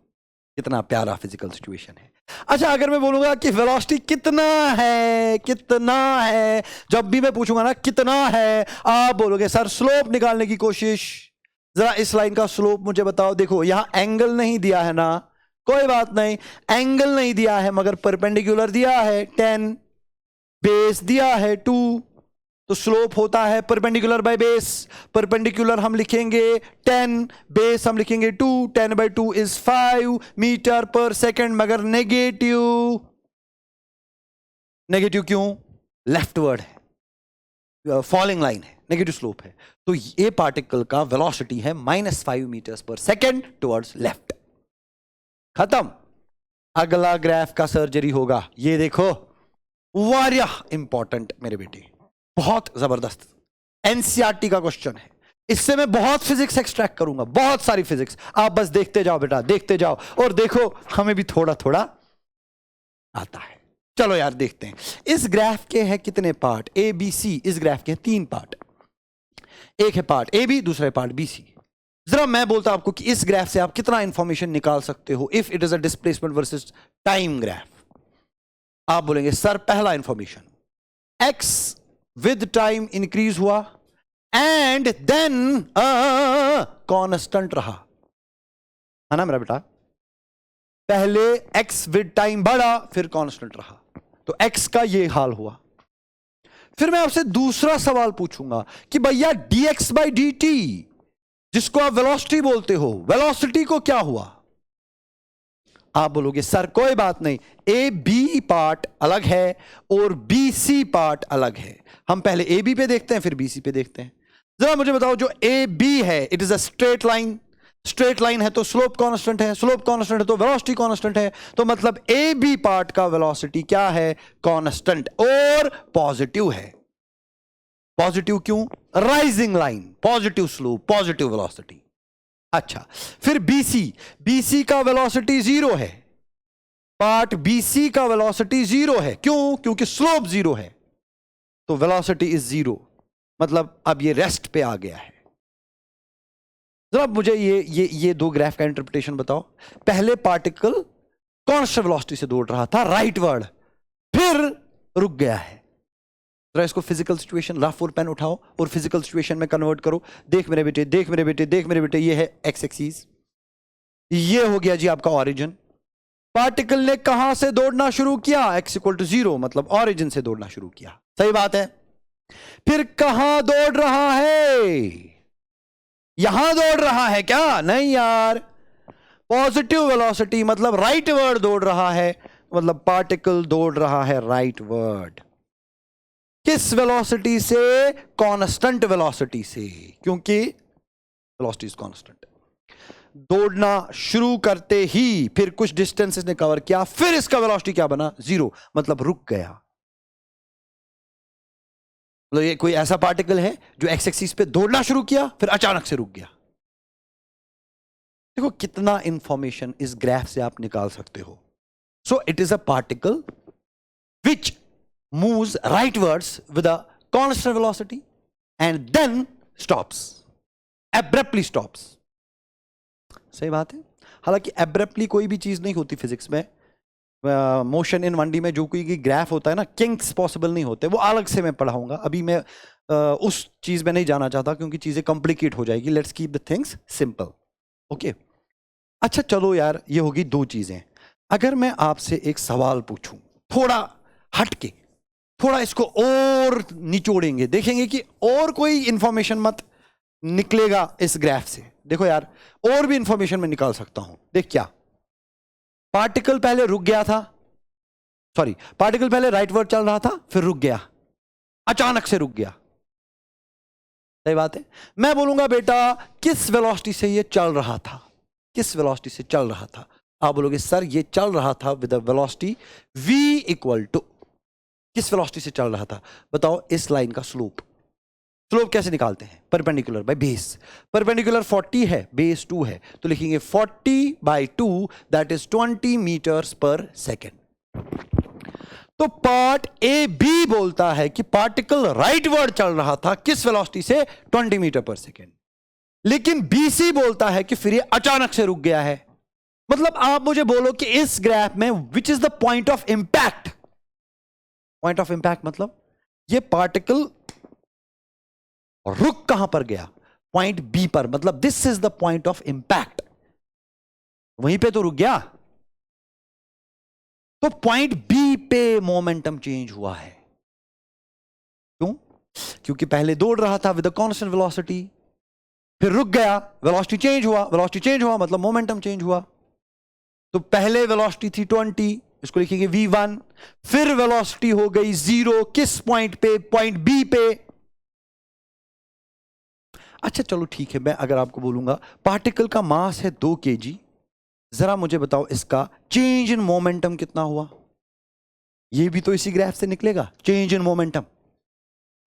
कितना प्यारा फिजिकल सिचुएशन है। अच्छा, अगर मैं बोलूंगा कि वेलोसिटी कितना है, कितना है, जब भी मैं पूछूंगा ना कितना है, आप बोलोगे सर स्लोप निकालने की कोशिश। जरा इस लाइन का स्लोप मुझे बताओ। देखो यहां एंगल नहीं दिया है ना, कोई बात नहीं, एंगल नहीं दिया है मगर परपेंडिकुलर दिया है 10, बेस दिया है 2, तो स्लोप होता है परपेंडिकुलर बाय बेस। परपेंडिकुलर हम लिखेंगे 10, बेस हम लिखेंगे 2, 10/2 इज 5 मीटर पर सेकेंड। मगर नेगेटिव, नेगेटिव क्यों? लेफ्टवर्ड है, फॉलिंग लाइन है, नेगेटिव स्लोप है, तो ये पार्टिकल का वेलोसिटी है -5 मीटर्स पर सेकेंड टुवर्ड्स लेफ्ट। खत्म। अगला ग्राफ का सर्जरी होगा। ये देखो, वारिया इंपॉर्टेंट मेरे बेटे, बहुत जबरदस्त, एनसीईआरटी का क्वेश्चन है। इससे मैं बहुत फिजिक्स एक्सट्रैक्ट करूंगा, बहुत सारी फिजिक्स। आप बस देखते जाओ बेटा, देखते जाओ और देखो हमें भी थोड़ा थोड़ा आता है। चलो यार देखते हैं। इस ग्राफ के हैं कितने पार्ट, ए बी सी। इस ग्राफ के हैं 3 पार्ट। एक है पार्ट ए बी, दूसरा है पार्ट बी सी। जरा मैं बोलता हूं आपको कि इस ग्राफ से आप कितना इंफॉर्मेशन निकाल सकते हो if it is a displacement versus time graph. आप बोलेंगे सर पहला information, x with time increase हुआ एंड देन कांस्टेंट रहा, है ना मेरा बेटा। पहले एक्स विद टाइम बढ़ा फिर कांस्टेंट रहा, तो एक्स का ये हाल हुआ। फिर मैं आपसे दूसरा सवाल पूछूंगा कि भैया dx बाई डी टी, जिसको आप वेलोसिटी बोलते हो, वेलोसिटी को क्या हुआ। आप बोलोगे सर कोई बात नहीं, ए बी पार्ट अलग है और बी सी पार्ट अलग है। हम पहले ए बी पे देखते हैं फिर बी सी पे देखते हैं। जरा मुझे बताओ, जो ए बी है it is a straight line. Straight line है तो स्लोप कांस्टेंट है, स्लोप कांस्टेंट है तो वेलोसिटी कांस्टेंट है। तो मतलब ए बी पार्ट का वेलोसिटी क्या है, कांस्टेंट और पॉजिटिव है। पॉजिटिव क्यों, rising line, positive slope, positive velocity. अच्छा, फिर बीसी, बीसी का वेलोसिटी 0 है। पार्ट बीसी का वेलोसिटी 0 है, क्यों, क्योंकि स्लोप 0 है, तो वेलोसिटी इज 0। मतलब अब ये रेस्ट पे आ गया है। जरा मुझे ये दो ग्राफ का इंटरप्रिटेशन बताओ। पहले पार्टिकल कांस्टेंट वेलोसिटी से दौड़ रहा था राइटवर्ड, फिर रुक गया है। जरा इसको फिजिकल सिचुएशन, रफ और पेन उठाओ और फिजिकल सिचुएशन में कन्वर्ट करो। देख मेरे बेटे, देख मेरे बेटे, देख मेरे बेटे, ये है एक्स एक्सिस, ये हो गया जी आपका ऑरिजिन। पार्टिकल ने कहां से दौड़ना शुरू किया, एक्स इक्वल टू 0, मतलब ऑरिजिन से दौड़ना शुरू किया। सही बात है। फिर कहां दौड़ रहा है, यहां दौड़ रहा है क्या, नहीं यार, पॉजिटिव वेलोसिटी मतलब राइट वर्ड दौड़ रहा है, मतलब पार्टिकल दौड़ रहा है राइट वर्ड। किस वेलोसिटी से, कांस्टेंट वेलोसिटी से, क्योंकि वेलोसिटी इज कांस्टेंट। दौड़ना शुरू करते ही फिर कुछ डिस्टेंस ने कवर किया, फिर इसका वेलोसिटी क्या बना, 0, मतलब रुक गया। मतलब ये कोई ऐसा पार्टिकल है जो एक्स एक्सिस पे दौड़ना शुरू किया फिर अचानक से रुक गया। देखो कितना इंफॉर्मेशन इस ग्राफ से आप निकाल सकते हो। So it is a particle which moves rightwards with a constant velocity and then stops, abruptly stops। सही बात है। हालांकि abruptly कोई भी चीज नहीं होती फिजिक्स में। मोशन इन 1D में जो कोई ग्राफ होता है ना, किंक्स पॉसिबल नहीं होते, वो अलग से मैं पढ़ाऊंगा। अभी मैं उस चीज में नहीं जाना चाहता क्योंकि चीजें कॉम्प्लिकेट हो जाएगी। Let's keep the things simple, okay. अच्छा चलो यार, ये होगी दो चीजें। अगर मैं आपसे एक सवाल पूछूं थोड़ा हटके, थोड़ा इसको और निचोड़ेंगे, देखेंगे कि और कोई इंफॉर्मेशन मत निकलेगा इस ग्राफ से। देखो यार, और भी इंफॉर्मेशन मैं निकाल सकता हूं। देख क्या, पार्टिकल पहले रुक गया था, सॉरी, पार्टिकल पहले राइटवर्ड चल रहा था फिर रुक गया, अचानक से रुक गया। सही बात है। मैं बोलूंगा बेटा किस वेलोसिटी से ये चल रहा था, किस वेलोसिटी से चल रहा था। आप बोलोगे सर ये चल रहा था with a velocity v equal to, किस वेलोसिटी से चल रहा था, बताओ। इस लाइन का स्लोप, स्लोप कैसे निकालते हैं, परपेंडिकुलर बाय बेस। परपेंडिकुलर 40 है, बेस 2 है, तो लिखेंगे 40/2 दैट इज 20 मीटर्स पर सेकेंड। तो पार्ट ए बी बोलता है कि पार्टिकल राइटवर्ड चल रहा था, किस वेलोसिटी से, 20 मीटर पर सेकेंड। लेकिन बी सी बोलता है कि फिर ये अचानक से रुक गया है। मतलब आप मुझे बोलो कि इस ग्राफ में which is the point of impact. Point of impact मतलब ये पार्टिकल रुक कहां पर गया, पॉइंट बी पर, मतलब this is the point of impact, वहीं पे तो रुक गया। तो पॉइंट बी पे मोमेंटम चेंज हुआ है। क्यों, क्योंकि पहले दौड़ रहा था विद अ कांस्टेंट वेलोसिटी, फिर रुक गया, वेलोसिटी चेंज हुआ, वेलोसिटी चेंज हुआ मतलब मोमेंटम चेंज हुआ। तो पहले वेलोसिटी थी 20, इसको लिखेंगे v1, फिर वेलोसिटी हो गई 0, किस पॉइंट पे, पॉइंट बी पे। अच्छा चलो ठीक है, मैं अगर आपको बोलूंगा पार्टिकल का मास है 2 kg, जरा मुझे बताओ इसका चेंज इन मोमेंटम कितना हुआ। ये भी तो इसी ग्राफ से निकलेगा, चेंज इन मोमेंटम।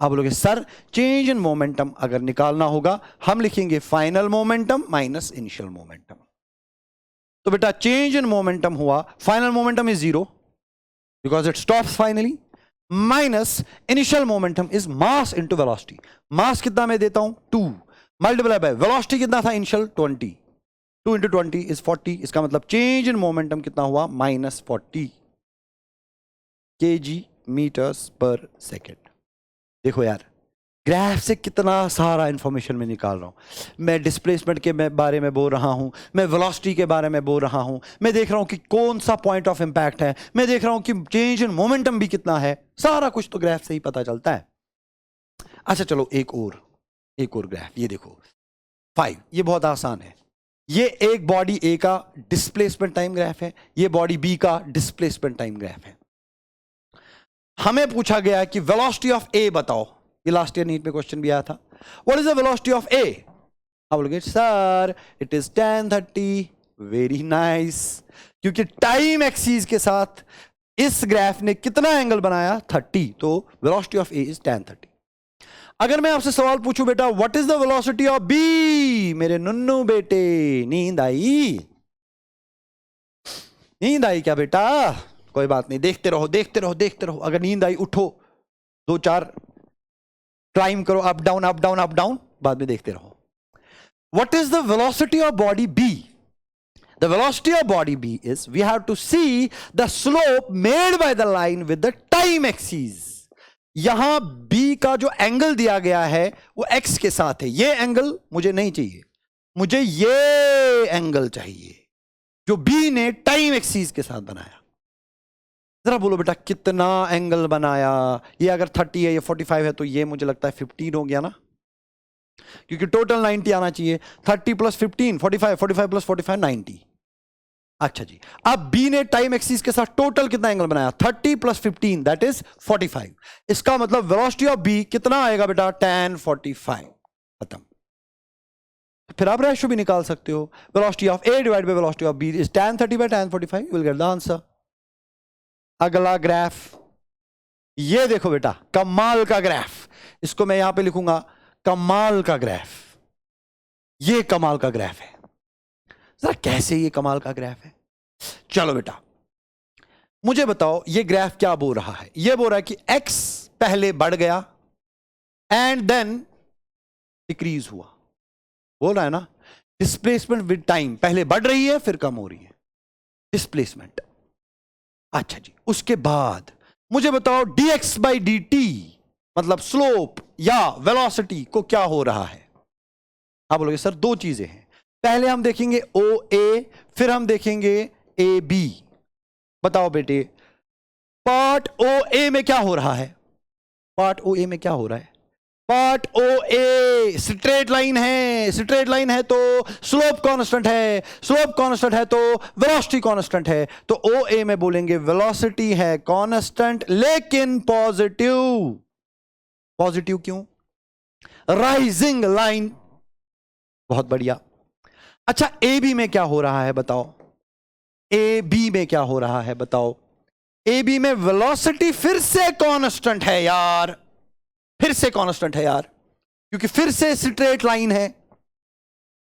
आप बोलोगे सर चेंज इन मोमेंटम अगर निकालना होगा हम लिखेंगे final momentum minus initial momentum. तो बेटा चेंज इन मोमेंटम हुआ, final momentum is 0 because it stops finally, minus initial momentum is mass into velocity. Mass कितना मैं देता हूं 2 मल्टीप्लाई बाय वेलोसिटी कितना था इनिशियल 20, 2 इंटू 20 इज 40। इसका मतलब चेंज इन मोमेंटम कितना हुआ -40 kg मीटर्स पर सेकेंड। देखो यार ग्राफ से कितना सारा इंफॉर्मेशन मैं निकाल रहा हूं। मैं डिस्प्लेसमेंट के बारे में बोल रहा हूं, मैं वेलोसिटी के बारे में बोल रहा हूं, मैं देख रहा हूं कि कौन सा पॉइंट ऑफ इंपैक्ट है, मैं देख रहा हूं कि चेंज इन मोमेंटम भी कितना है। सारा कुछ तो ग्राफ से ही पता चलता है। अच्छा चलो एक और ग्राफ, ये देखो 5, ये बहुत आसान है। ये एक बॉडी ए का डिस्प्लेसमेंट टाइम ग्राफ है, ये बॉडी बी का डिस्प्लेसमेंट टाइम ग्राफ है। हमें पूछा गया कि वेलोसिटी ऑफ ए बताओ, ये लास्ट ईयर नीट में क्वेश्चन भी आया था। What is the velocity of A? आप बोलोगे sir it is tan 30। Very nice, क्योंकि टाइम एक्सीस के साथ इस ग्राफ ने कितना एंगल बनाया 30, तो velocity of A is tan 30। अगर मैं आपसे सवाल पूछूं बेटा what is the velocity of B, मेरे नुन्नू बेटे नींद आई? नींद आई क्या बेटा? कोई बात नहीं, देखते रहो देखते रहो देखते रहो। अगर नींद आई उठो, 2-4 क्लाइम करो, up down up down up down, बाद में देखते रहो। What is the velocity of body B? The velocity of body B is we have to see the slope made by the line with the time axis. यहां B का जो angle दिया गया है वो एक्स के साथ है। ये एंगल मुझे नहीं चाहिए, मुझे ये एंगल चाहिए जो बी ने टाइम एक्सीस के साथ बनाया। जरा बोलो बेटा कितना एंगल बनाया? ये अगर 30 है, ये 45 है, तो ये मुझे लगता है 15 हो गया ना, क्योंकि टोटल 90 आना चाहिए। 30 प्लस 15 45, 45 प्लस 45 90। अच्छा जी, अब बी ने टाइम एक्सिस के साथ टोटल कितना एंगल बनाया? 30 प्लस 15 दैट इज 45। इसका मतलब वेलोसिटी ऑफ बी कितना आएगा बेटा? tan 45। खत्म। फिर आप रेशियो भी निकाल सकते हो, velocity of A divide by velocity of B is tan 30 by tan 45, you will get the answer. अगला ग्राफ, ये देखो बेटा कमाल का ग्राफ, इसको मैं यहां पे लिखूंगा कमाल का ग्राफ। ये कमाल का ग्राफ है। जरा कैसे ये कमाल का ग्राफ है? चलो बेटा मुझे बताओ ये ग्राफ क्या बोल रहा है? ये बोल रहा है कि x पहले बढ़ गया एंड देन डिक्रीज हुआ। बोल रहा है ना डिस्प्लेसमेंट विद टाइम, पहले बढ़ रही है फिर कम हो रही है, डिस्प्लेसमेंट। अच्छा जी, उसके बाद मुझे बताओ dx बाई dt मतलब स्लोप या वेलोसिटी को क्या हो रहा है? आप बोलोगे सर दो चीजें हैं, पहले हम देखेंगे OA फिर हम देखेंगे AB। बताओ बेटे पार्ट OA में क्या हो रहा है? पार्ट OA में क्या हो रहा है? पार्ट OA स्ट्रेट लाइन है, स्ट्रेट लाइन है तो स्लोप कांस्टेंट है, स्लोप कांस्टेंट है तो वेलोसिटी कांस्टेंट है। तो OA में बोलेंगे वेलोसिटी है कांस्टेंट लेकिन पॉजिटिव। पॉजिटिव क्यों? Rising line. बहुत बढ़िया। अच्छा AB में क्या हो रहा है बताओ? AB में क्या हो रहा है बताओ? AB में वेलोसिटी फिर से कांस्टेंट है यार, फिर से कांस्टेंट है यार, क्योंकि फिर से स्ट्रेट लाइन है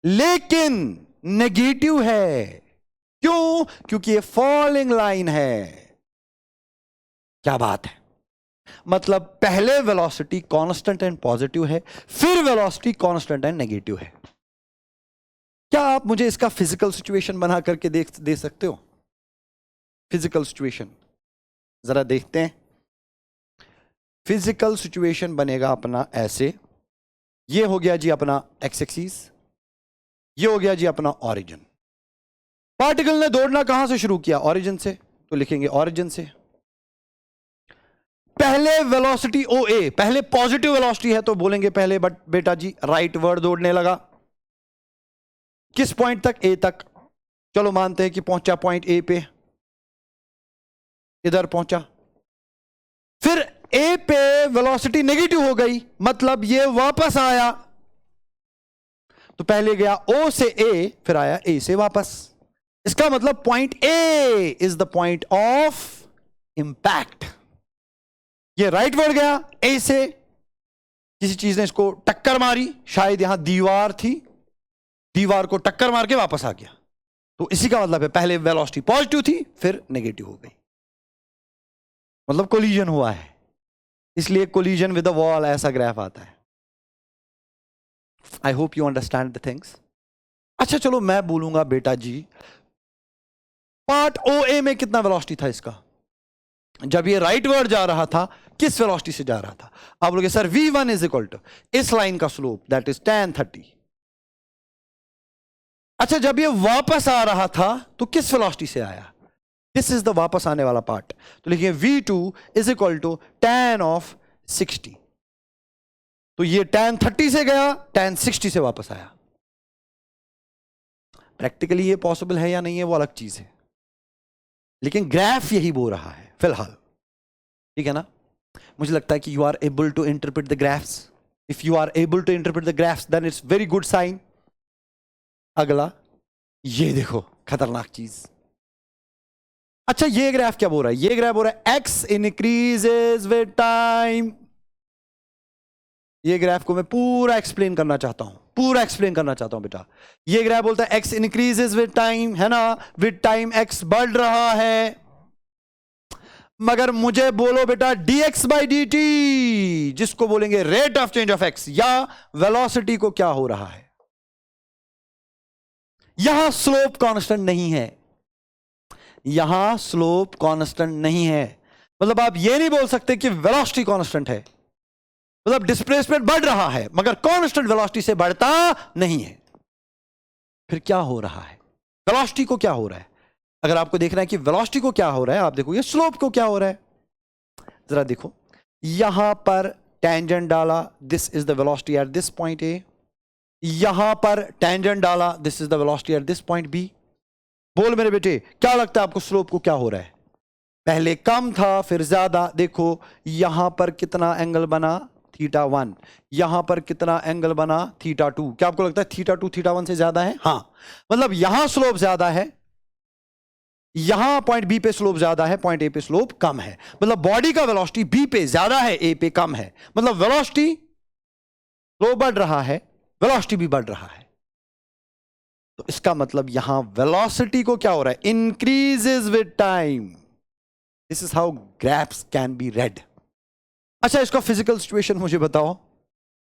लेकिन नेगेटिव है। क्यों? क्योंकि ये फॉलिंग लाइन है। क्या बात है, मतलब पहले वेलोसिटी कांस्टेंट एंड पॉजिटिव है, फिर वेलोसिटी कांस्टेंट एंड नेगेटिव है। क्या आप मुझे इसका फिजिकल सिचुएशन बना करके दे सकते हो? फिजिकल सिचुएशन जरा देखते हैं। फिजिकल सिचुएशन बनेगा अपना ऐसे, ये हो गया जी अपना एक्स एक्सिस, ये हो गया जी अपना ओरिजिन। पार्टिकल ने दौड़ना कहां से शुरू किया? ओरिजिन से, तो लिखेंगे ओरिजिन से। पहले वेलोसिटी OA, पहले पॉजिटिव वेलोसिटी है तो बोलेंगे पहले बेटा जी राइट वर्ड दौड़ने लगा। किस पॉइंट तक? A तक। चलो मानते हैं कि पहुंचा पॉइंट A पे, इधर पहुंचा। फिर A पे वेलोसिटी नेगेटिव हो गई, मतलब ये वापस आया, तो पहले गया O से A फिर आया A से वापस। इसका मतलब point A is the point of impact. ये राइट वर्ड गया A से, किसी चीज ने इसको टक्कर मारी, शायद यहां दीवार थी, दीवार को टक्कर मार के वापस आ गया, तो इसी का मतलब है पहले वेलोसिटी पॉजिटिव थी फिर नेगेटिव हो गई, मतलब कोलिजन हुआ है, इसलिए कोलिजन विद द वॉल ऐसा ग्राफ आता है। I hope you understand the things. अच्छा चलो मैं बोलूंगा बेटा जी पार्ट ओ ए में कितना वेलोसिटी था इसका, जब ये राइट वर्ड जा रहा था किस वेलोसिटी से जा रहा था। आप बोलोगे sir v1 is equal to इस लाइन का स्लोप दैट इज tan 30। अच्छा जब ये वापस आ रहा था तो किस वेलोसिटी से आया, दिस इज द वापस आने वाला पार्ट, तो लिखिए v2 is equal to tan of 60। तो ये tan 30 से गया, tan 60 से वापस आया। प्रैक्टिकली ये पॉसिबल है या नहीं है वो अलग चीज है, लेकिन ग्राफ यही बोल रहा है फिलहाल, ठीक है ना। मुझे लगता है कि you are able to interpret the graphs. If you are able to interpret the graphs then it's very good sign. अगला ये देखो खतरनाक चीज। अच्छा ये ग्राफ क्या बोल रहा है, ये ग्राफ बोल रहा है x इंक्रीजेस विद टाइम। ये ग्राफ को मैं पूरा एक्सप्लेन करना चाहता हूं, पूरा एक्सप्लेन करना चाहता हूं बेटा। ये ग्राफ बोलता है x इंक्रीजेस विद टाइम, है ना, विद टाइम x बढ़ रहा है। मगर मुझे बोलो बेटा dx बाई dt, जिसको बोलेंगे rate of change of x या वेलोसिटी को क्या हो रहा है। यहां स्लोप कांस्टेंट नहीं है, यहां स्लोप कांस्टेंट नहीं है, मतलब आप ये नहीं बोल सकते कि वेलोसिटी कांस्टेंट है, मतलब डिस्प्लेसमेंट बढ़ रहा है मगर कांस्टेंट वेलोसिटी से बढ़ता नहीं है। फिर क्या हो रहा है, वेलोसिटी को क्या हो रहा है। अगर आपको देखना है कि वेलोसिटी को क्या हो रहा है, आप देखो ये स्लोप को क्या हो रहा है। जरा देखो यहां पर टेंजेंट डाला, this is the velocity at this point A, यहां पर टेंजेंट डाला, this is the velocity at this point B. बोल मेरे बेटे क्या लगता है आपको स्लोप को क्या हो रहा है, पहले कम था फिर ज्यादा। देखो यहां पर कितना एंगल बना θ1, यहां पर कितना एंगल बना θ2। क्या आपको लगता है θ2 θ1 से ज्यादा है? हां, मतलब यहां स्लोप ज्यादा है, यहां पॉइंट बी पे स्लोप ज्यादा है, पॉइंट ए पे स्लोप कम है, मतलब बॉडी का वेलोसिटी बी पे ज्यादा है ए पे कम है, मतलब वेलोसिटी स्लोप बढ़ रहा है, वेलोसिटी भी बढ़ रहा है। तो इसका मतलब यहां वेलोसिटी को क्या हो रहा है, increases with time. This is how graphs can be red. अच्छा इसका फिजिकल सिचुएशन मुझे बताओ,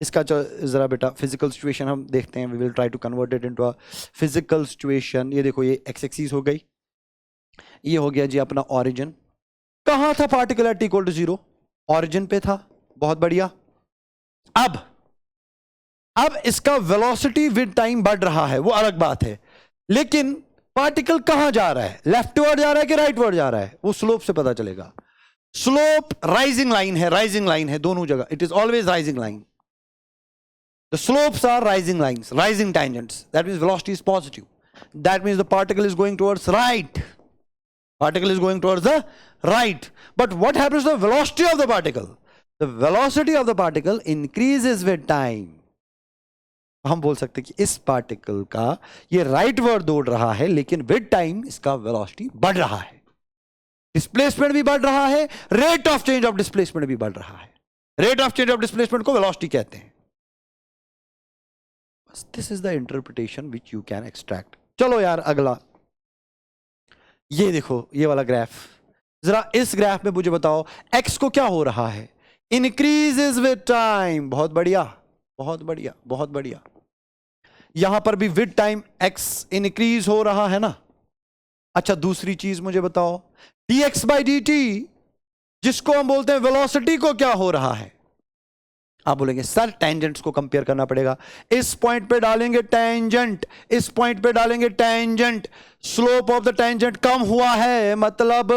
इसका जरा बेटा फिजिकल सिचुएशन हम देखते हैं। We will try to convert it into a physical situation. ये देखो ये एक्स एक्सिस हो गई, ये हो गया जी अपना ऑरिजिन। कहां था particle at equal to 0, origin पे था, बहुत बढ़िया। अब इसका वेलोसिटी विद टाइम बढ़ रहा है, वो अलग बात है, लेकिन पार्टिकल कहां जा रहा है, लेफ्टवर्ड जा रहा है कि राइटवर्ड जा रहा है, वो स्लोप से पता चलेगा। स्लोप राइजिंग लाइन है, राइजिंग लाइन है दोनों जगह, it is always rising line. The slopes are rising lines, rising tangents, that means velocity is positive, that means the particle is going towards right, particle is going towards the right. But what happens to the velocity of the particle? The velocity of the particle increases with time. हम बोल सकते हैं कि इस particle का ये right word दौड़ रहा है, लेकिन विद टाइम इसका वेलोसिटी बढ़ रहा है, डिस्प्लेसमेंट भी बढ़ रहा है, rate of change of displacement भी बढ़ रहा है। Rate of change of displacement को वेलोसिटी कहते हैं। This is the interpretation which you can extract. चलो यार अगला, ये देखो ये वाला ग्राफ। जरा इस ग्राफ में मुझे बताओ x को क्या हो रहा है, इंक्रीजेस विद टाइम। बहुत बढ़िया, बहुत बढ़िया, बहुत बढ़िया। यहां पर भी विद टाइम x इंक्रीज हो रहा है ना। अच्छा दूसरी चीज मुझे बताओ dx बाई dt, जिसको हम बोलते हैं वेलोसिटी को क्या हो रहा है। आप बोलेंगे सर टेंजेंट्स को कंपेयर करना पड़ेगा, इस पॉइंट पे डालेंगे टेंजेंट, इस पॉइंट पे डालेंगे tangent, slope of the tangent कम हुआ है, मतलब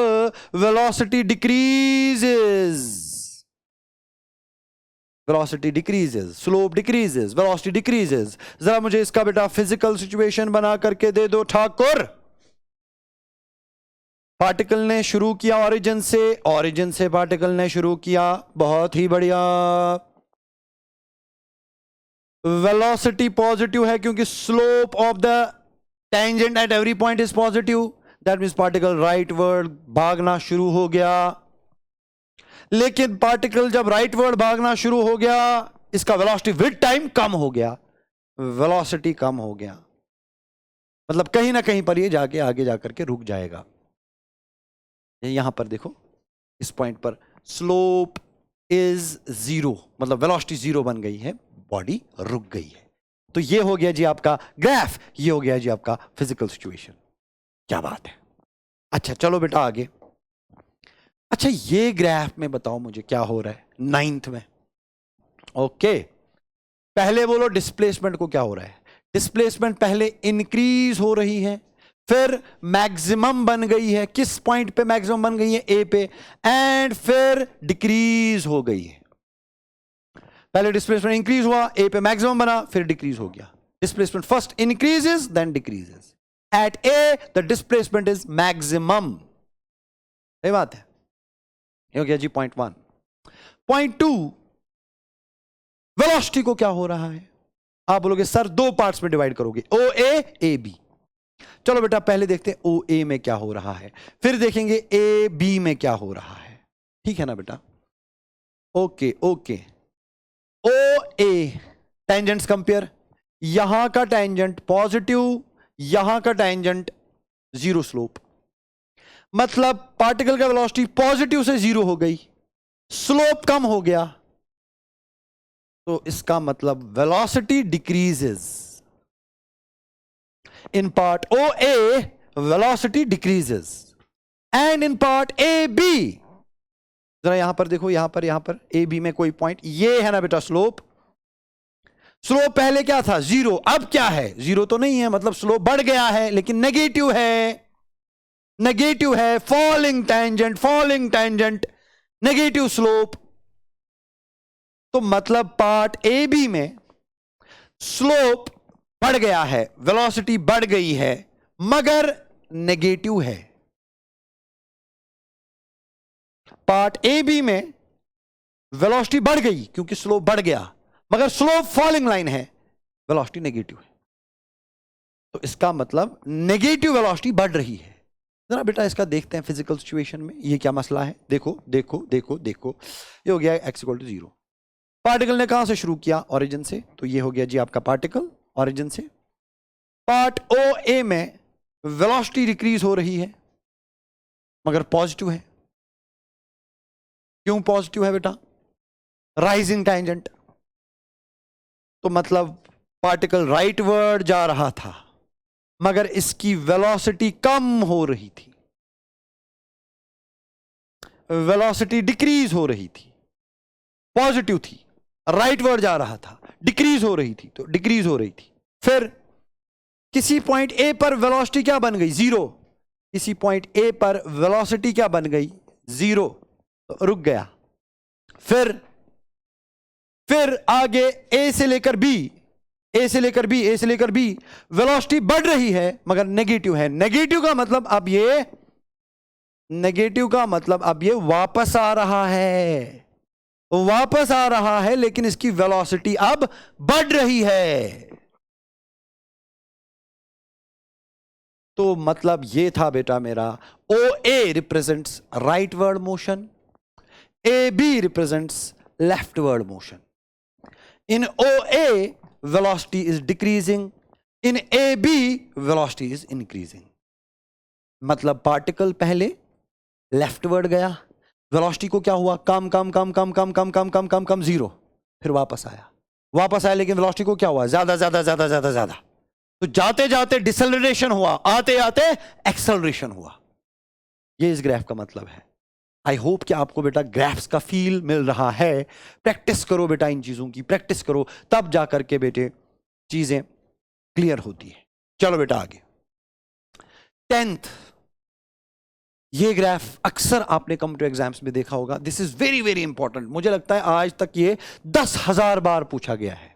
velocity decreases, velocity decreases, slope decreases, velocity decreases. जरा मुझे इसका बेटा फिजिकल सिचुएशन बना करके दे दो ठाकुर। पार्टिकल ने शुरू किया ऑरिजिन से, ऑरिजिन से पार्टिकल ने शुरू किया, बहुत ही बढ़िया। वेलोसिटी पॉजिटिव है क्योंकि slope of the tangent at every point is positive, that means particle rightward भागना शुरू हो गया। लेकिन पार्टिकल जब राइटवर्ड भागना शुरू हो गया इसका वेलोसिटी विद टाइम कम हो गया, वेलोसिटी कम हो गया, मतलब कहीं ना कहीं पर ये जाके आगे जाकर के रुक जाएगा। यहां पर देखो इस पॉइंट पर स्लोप इज जीरो, मतलब वेलोसिटी जीरो बन गई है, बॉडी रुक गई है। तो ये हो गया जी आपका ग्राफ, ये हो गया जी आपका फिजिकल सिचुएशन। क्या बात है। अच्छा चलो बेटा आगे। अच्छा ये ग्राफ में बताओ मुझे क्या हो रहा है 9th में। ओके पहले बोलो डिस्प्लेसमेंट को क्या हो रहा है। डिस्प्लेसमेंट पहले इंक्रीज हो रही है, फिर मैक्सिमम बन गई है। किस पॉइंट पे मैक्सिमम बन गई है? ए पे। एंड फिर डिक्रीज हो गई है। पहले डिस्प्लेसमेंट इंक्रीज हुआ, ए पे मैक्सिमम बना, फिर डिक्रीज हो गया। Displacement first increases then decreases. At A the displacement is maximum. सही बात है। ये हो गया जी पॉइंट 1। पॉइंट 2, वेलोसिटी को क्या हो रहा है? आप बोलोगे सर 2 पार्ट्स में डिवाइड करोगे, ओ ए बी। चलो बेटा पहले देखते हैं ओ ए में क्या हो रहा है, फिर देखेंगे ए बी में क्या हो रहा है। ठीक है ना बेटा? Okay okay. O A tangents compare, यहां का टेंजेंट पॉजिटिव, यहां का टेंजेंट जीरो स्लोप, मतलब पार्टिकल का वेलोसिटी पॉजिटिव से जीरो हो गई, स्लोप कम हो गया, तो इसका मतलब velocity decreases. In part O A velocity decreases and in part A B, जरा यहां पर देखो, यहां पर ए बी में कोई पॉइंट, ये है ना बेटा स्लोप। स्लोप पहले क्या था? जीरो, अब क्या है? जीरो तो नहीं है, मतलब स्लोप बढ़ गया है लेकिन नेगेटिव है, नेगेटिव है, फॉलिंग टेंजेंट, नेगेटिव स्लोप। तो मतलब पार्ट ए बी में स्लोप बढ़ गया है, वेलोसिटी बढ़ गई है, मगर नेगेटिव है। पार्ट ए बी में वेलोसिटी बढ़ गई क्योंकि स्लोप बढ़ गया, मगर स्लोप फॉलिंग लाइन है, वेलोसिटी नेगेटिव है। तो इसका मतलब नेगेटिव वेलोसिटी बढ़ रही है। जरा बेटा इसका देखते हैं फिजिकल सिचुएशन में ये क्या मसला है। देखो देखो देखो देखो, ये हो गया x = 0। पार्टिकल ने कहां से शुरू किया? ओरिजिन से। तो ये हो गया जी आपका पार्टिकल ओरिजिन से। पार्ट ओ ए में वेलोसिटी डिक्रीज हो रही है मगर पॉजिटिव है। क्यों पॉजिटिव है बेटा? राइजिंग टेंजेंट, तो मतलब पार्टिकल राइटवर्ड जा रहा था मगर इसकी वेलोसिटी कम हो रही थी, वेलोसिटी डिक्रीज हो रही थी। पॉजिटिव थी, राइटवर्ड जा रहा था, डिक्रीज हो रही थी, तो डिक्रीज हो रही थी। फिर किसी पॉइंट ए पर वेलोसिटी क्या बन गई? जीरो। किसी पॉइंट ए पर वेलोसिटी क्या बन गई? जीरो, तो रुक गया। फिर आगे ए से लेकर बी, ए से लेकर बी वेलोसिटी बढ़ रही है मगर नेगेटिव है। नेगेटिव का मतलब अब ये वापस आ रहा है, वापस आ रहा है, लेकिन इसकी वेलोसिटी अब बढ़ रही है। तो मतलब ये था बेटा मेरा O A represents rightward motion, A B represents leftward motion. In OA, velocity is decreasing. In AB, velocity is increasing. मतलब पार्टिकल पहले लेफ्टवर्ड गया, वेलोसिटी को क्या हुआ? कम कम कम कम कम कम कम कम कम कम, जीरो। फिर वापस आया, लेकिन वेलोसिटी को क्या हुआ? ज्यादा ज्यादा ज्यादा ज्यादा ज्यादा। तो जाते जाते डिसेलरेशन हुआ, आते आते एक्सेलरेशन हुआ। ये इस ग्राफ का मतलब है। आई होप कि आपको बेटा ग्राफ्स का फील मिल रहा है। प्रैक्टिस करो बेटा, इन चीजों की प्रैक्टिस करो, तब जाकर के बेटे चीजें क्लियर होती है। चलो बेटा आगे। 10th, ये ग्राफ अक्सर आपने कंप्यूटर एग्जाम्स में देखा होगा। This is very very important. मुझे लगता है आज तक ये 10,000 बार पूछा गया है।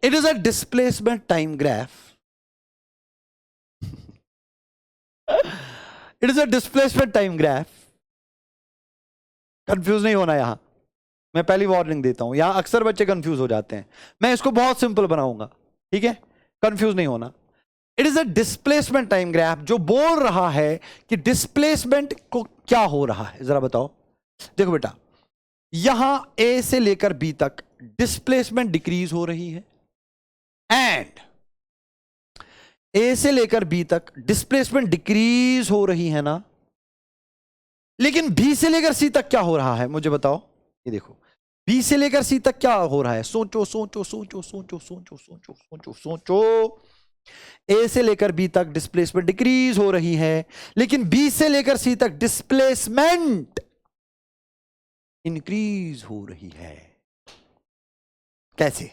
It is a displacement time graph. It is a displacement time graph. Confuse नहीं होना यहां, मैं पहली वार्निंग देता हूं। यहां अक्सर बच्चे कंफ्यूज हो जाते हैं। मैं इसको बहुत सिंपल बनाऊंगा, ठीक है? कंफ्यूज नहीं होना। It is a displacement time graph जो बोल रहा है कि डिस्प्लेसमेंट को क्या हो रहा है। जरा बताओ। देखो बेटा, यहां ए से लेकर बी तक डिस्प्लेसमेंट डिक्रीज हो रही है एंड ए से लेकर बी तक डिस्प्लेसमेंट डिक्रीज हो रही है ना, लेकिन बी से लेकर सी तक क्या हो रहा है मुझे बताओ। ये देखो बी से लेकर सी तक क्या हो रहा है, सोचो सोचो सोचो सोचो सोचो सोचो सोचो सोचो। ए से लेकर बी तक डिस्प्लेसमेंट डिक्रीज हो रही है, लेकिन बी से लेकर सी तक डिस्प्लेसमेंट इंक्रीज हो रही है। कैसे?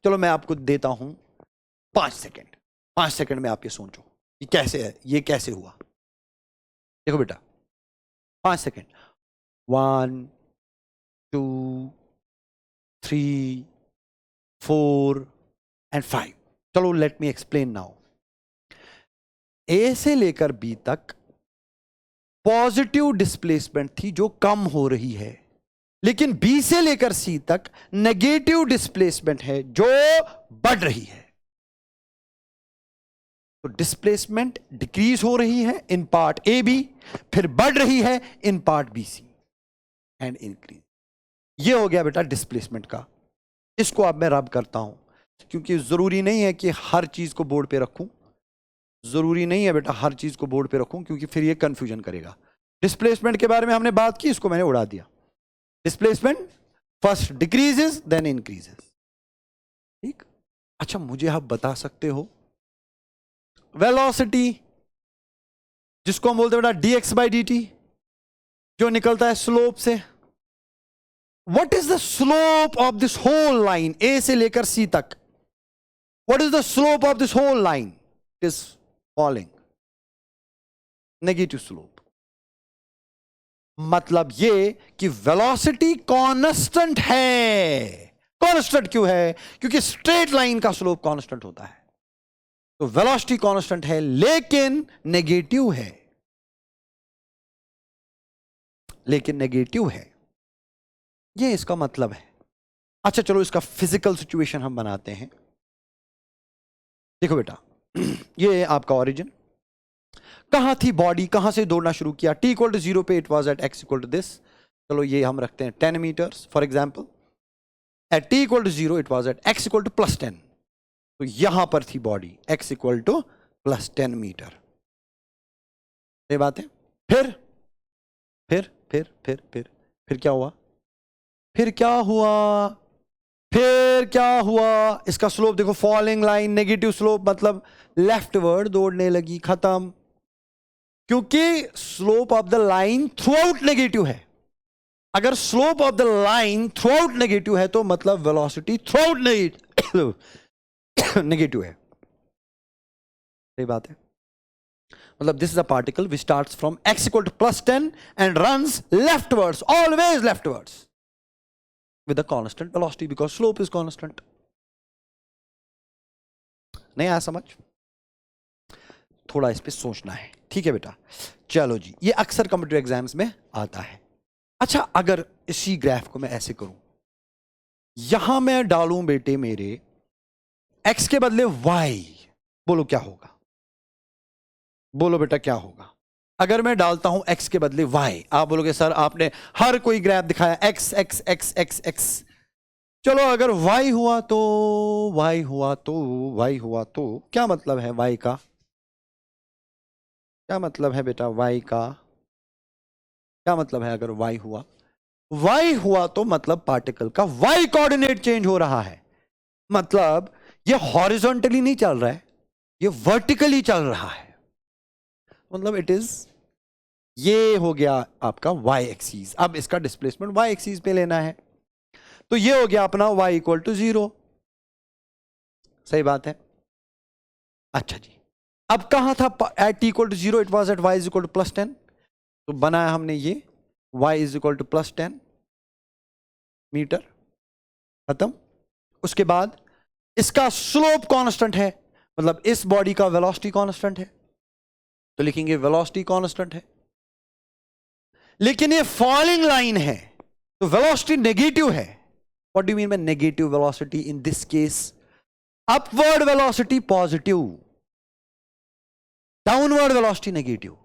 चलो मैं आपको देता हूं 5 सेकंड। 5 सेकंड में आप ये सोचो कि कैसे है, ये कैसे हुआ। देखो बेटा 5 सेकंड, 1 2 3 4 एंड 5। चलो लेट मी एक्सप्लेन नाउ। ए से लेकर बी तक पॉजिटिव डिस्प्लेसमेंट थी जो कम हो रही है, लेकिन बी से लेकर सी तक नेगेटिव डिस्प्लेसमेंट है जो बढ़ रही है। तो डिस्प्लेसमेंट डिक्रीज हो रही है इन पार्ट ए बी, फिर बढ़ रही है in part B C and increase. ये हो गया बेटा डिस्प्लेसमेंट का। इसको अब मैं रब करता हूं, क्योंकि जरूरी नहीं है कि हर चीज को बोर्ड पे रखूं। जरूरी नहीं है बेटा हर चीज को बोर्ड पे रखूं, क्योंकि फिर ये कंफ्यूजन करेगा। डिस्प्लेसमेंट के बारे में हमने बात की, इसको मैंने उड़ा दिया। Displacement first decreases then increases. ठीक। अच्छा मुझे आप बता सकते हो वेलोसिटी, जिसको हम बोलते हैं बेटा dx by dt, जो निकलता है स्लोप से, what is the slope of this whole line A से लेकर सी तक? What is the slope of this whole line? It is falling, negative slope. मतलब ये कि वेलोसिटी कांस्टेंट है। कांस्टेंट क्यों है? क्योंकि स्ट्रेट लाइन का स्लोप कांस्टेंट होता है। तो वेलोसिटी कांस्टेंट है लेकिन नेगेटिव है, लेकिन नेगेटिव है, ये इसका मतलब है। अच्छा चलो इसका फिजिकल सिचुएशन हम बनाते हैं। देखो बेटा ये आपका ओरिजिन, कहां थी बॉडी, कहां से दौड़ना शुरू किया? t इक्वल टू 0 पे it was at x equal to this. चलो ये हम रखते हैं 10 metres for example. At t equal to 0 it was at x equal to +10। तो यहां पर थी body x equal to +10 metre. ये बात है। फिर क्या हुआ? फिर क्या हुआ? इसका स्लोप देखो, फॉलिंग लाइन, नेगेटिव स्लोप, मतलब लेफ्टवर्ड दौड़ने लगी, खत्म। क्योंकि slope of the line through out negative है। अगर slope of the line through out negative है तो मतलब वेलोसिटी थ्रू आउट नेगेटिव है। सही बात है। मतलब this is a particle which starts from x equal to +10 and runs leftwards, always leftwards with a constant velocity because slope is constant। नहीं आया समझ? थोड़ा इस पे सोचना है, ठीक है बेटा। चलो जी, ये अक्सर कॉम्पिटिटिव एग्जाम्स में आता है। अच्छा अगर इसी ग्राफ को मैं ऐसे करूं, यहां मैं डालूं बेटे मेरे x के बदले y, बोलो क्या होगा? बोलो बेटा क्या होगा अगर मैं डालता हूं x के बदले y? आप बोलोगे सर आपने हर कोई ग्राफ दिखाया x x x x x। चलो अगर y हुआ तो क्या मतलब है y का? क्या मतलब है बेटा y का? क्या मतलब है अगर y हुआ तो मतलब पार्टिकल का y कोऑर्डिनेट चेंज हो रहा है। मतलब ये हॉरिजॉन्टली नहीं चल रहा है, ये वर्टिकली चल रहा है। मतलब इट इज, ये हो गया आपका y एक्सीस। अब इसका डिस्प्लेसमेंट y एक्सीस पे लेना है, तो ये हो गया अपना y इक्वल टू 0। सही बात है। अच्छा जी, अब कहां था? At t equal to 0 it was at y is equal to +10। तो बनाया हमने ये y is equal to +10 metre, खत्म। उसके बाद इसका स्लोप कांस्टेंट है, मतलब इस बॉडी का वेलोसिटी कांस्टेंट है, तो लिखेंगे वेलोसिटी कांस्टेंट है। लेकिन ये फॉलिंग लाइन है तो वेलोसिटी नेगेटिव है। What do you mean by negative velocity in this case? Upward velocity positive, downward velocity negative.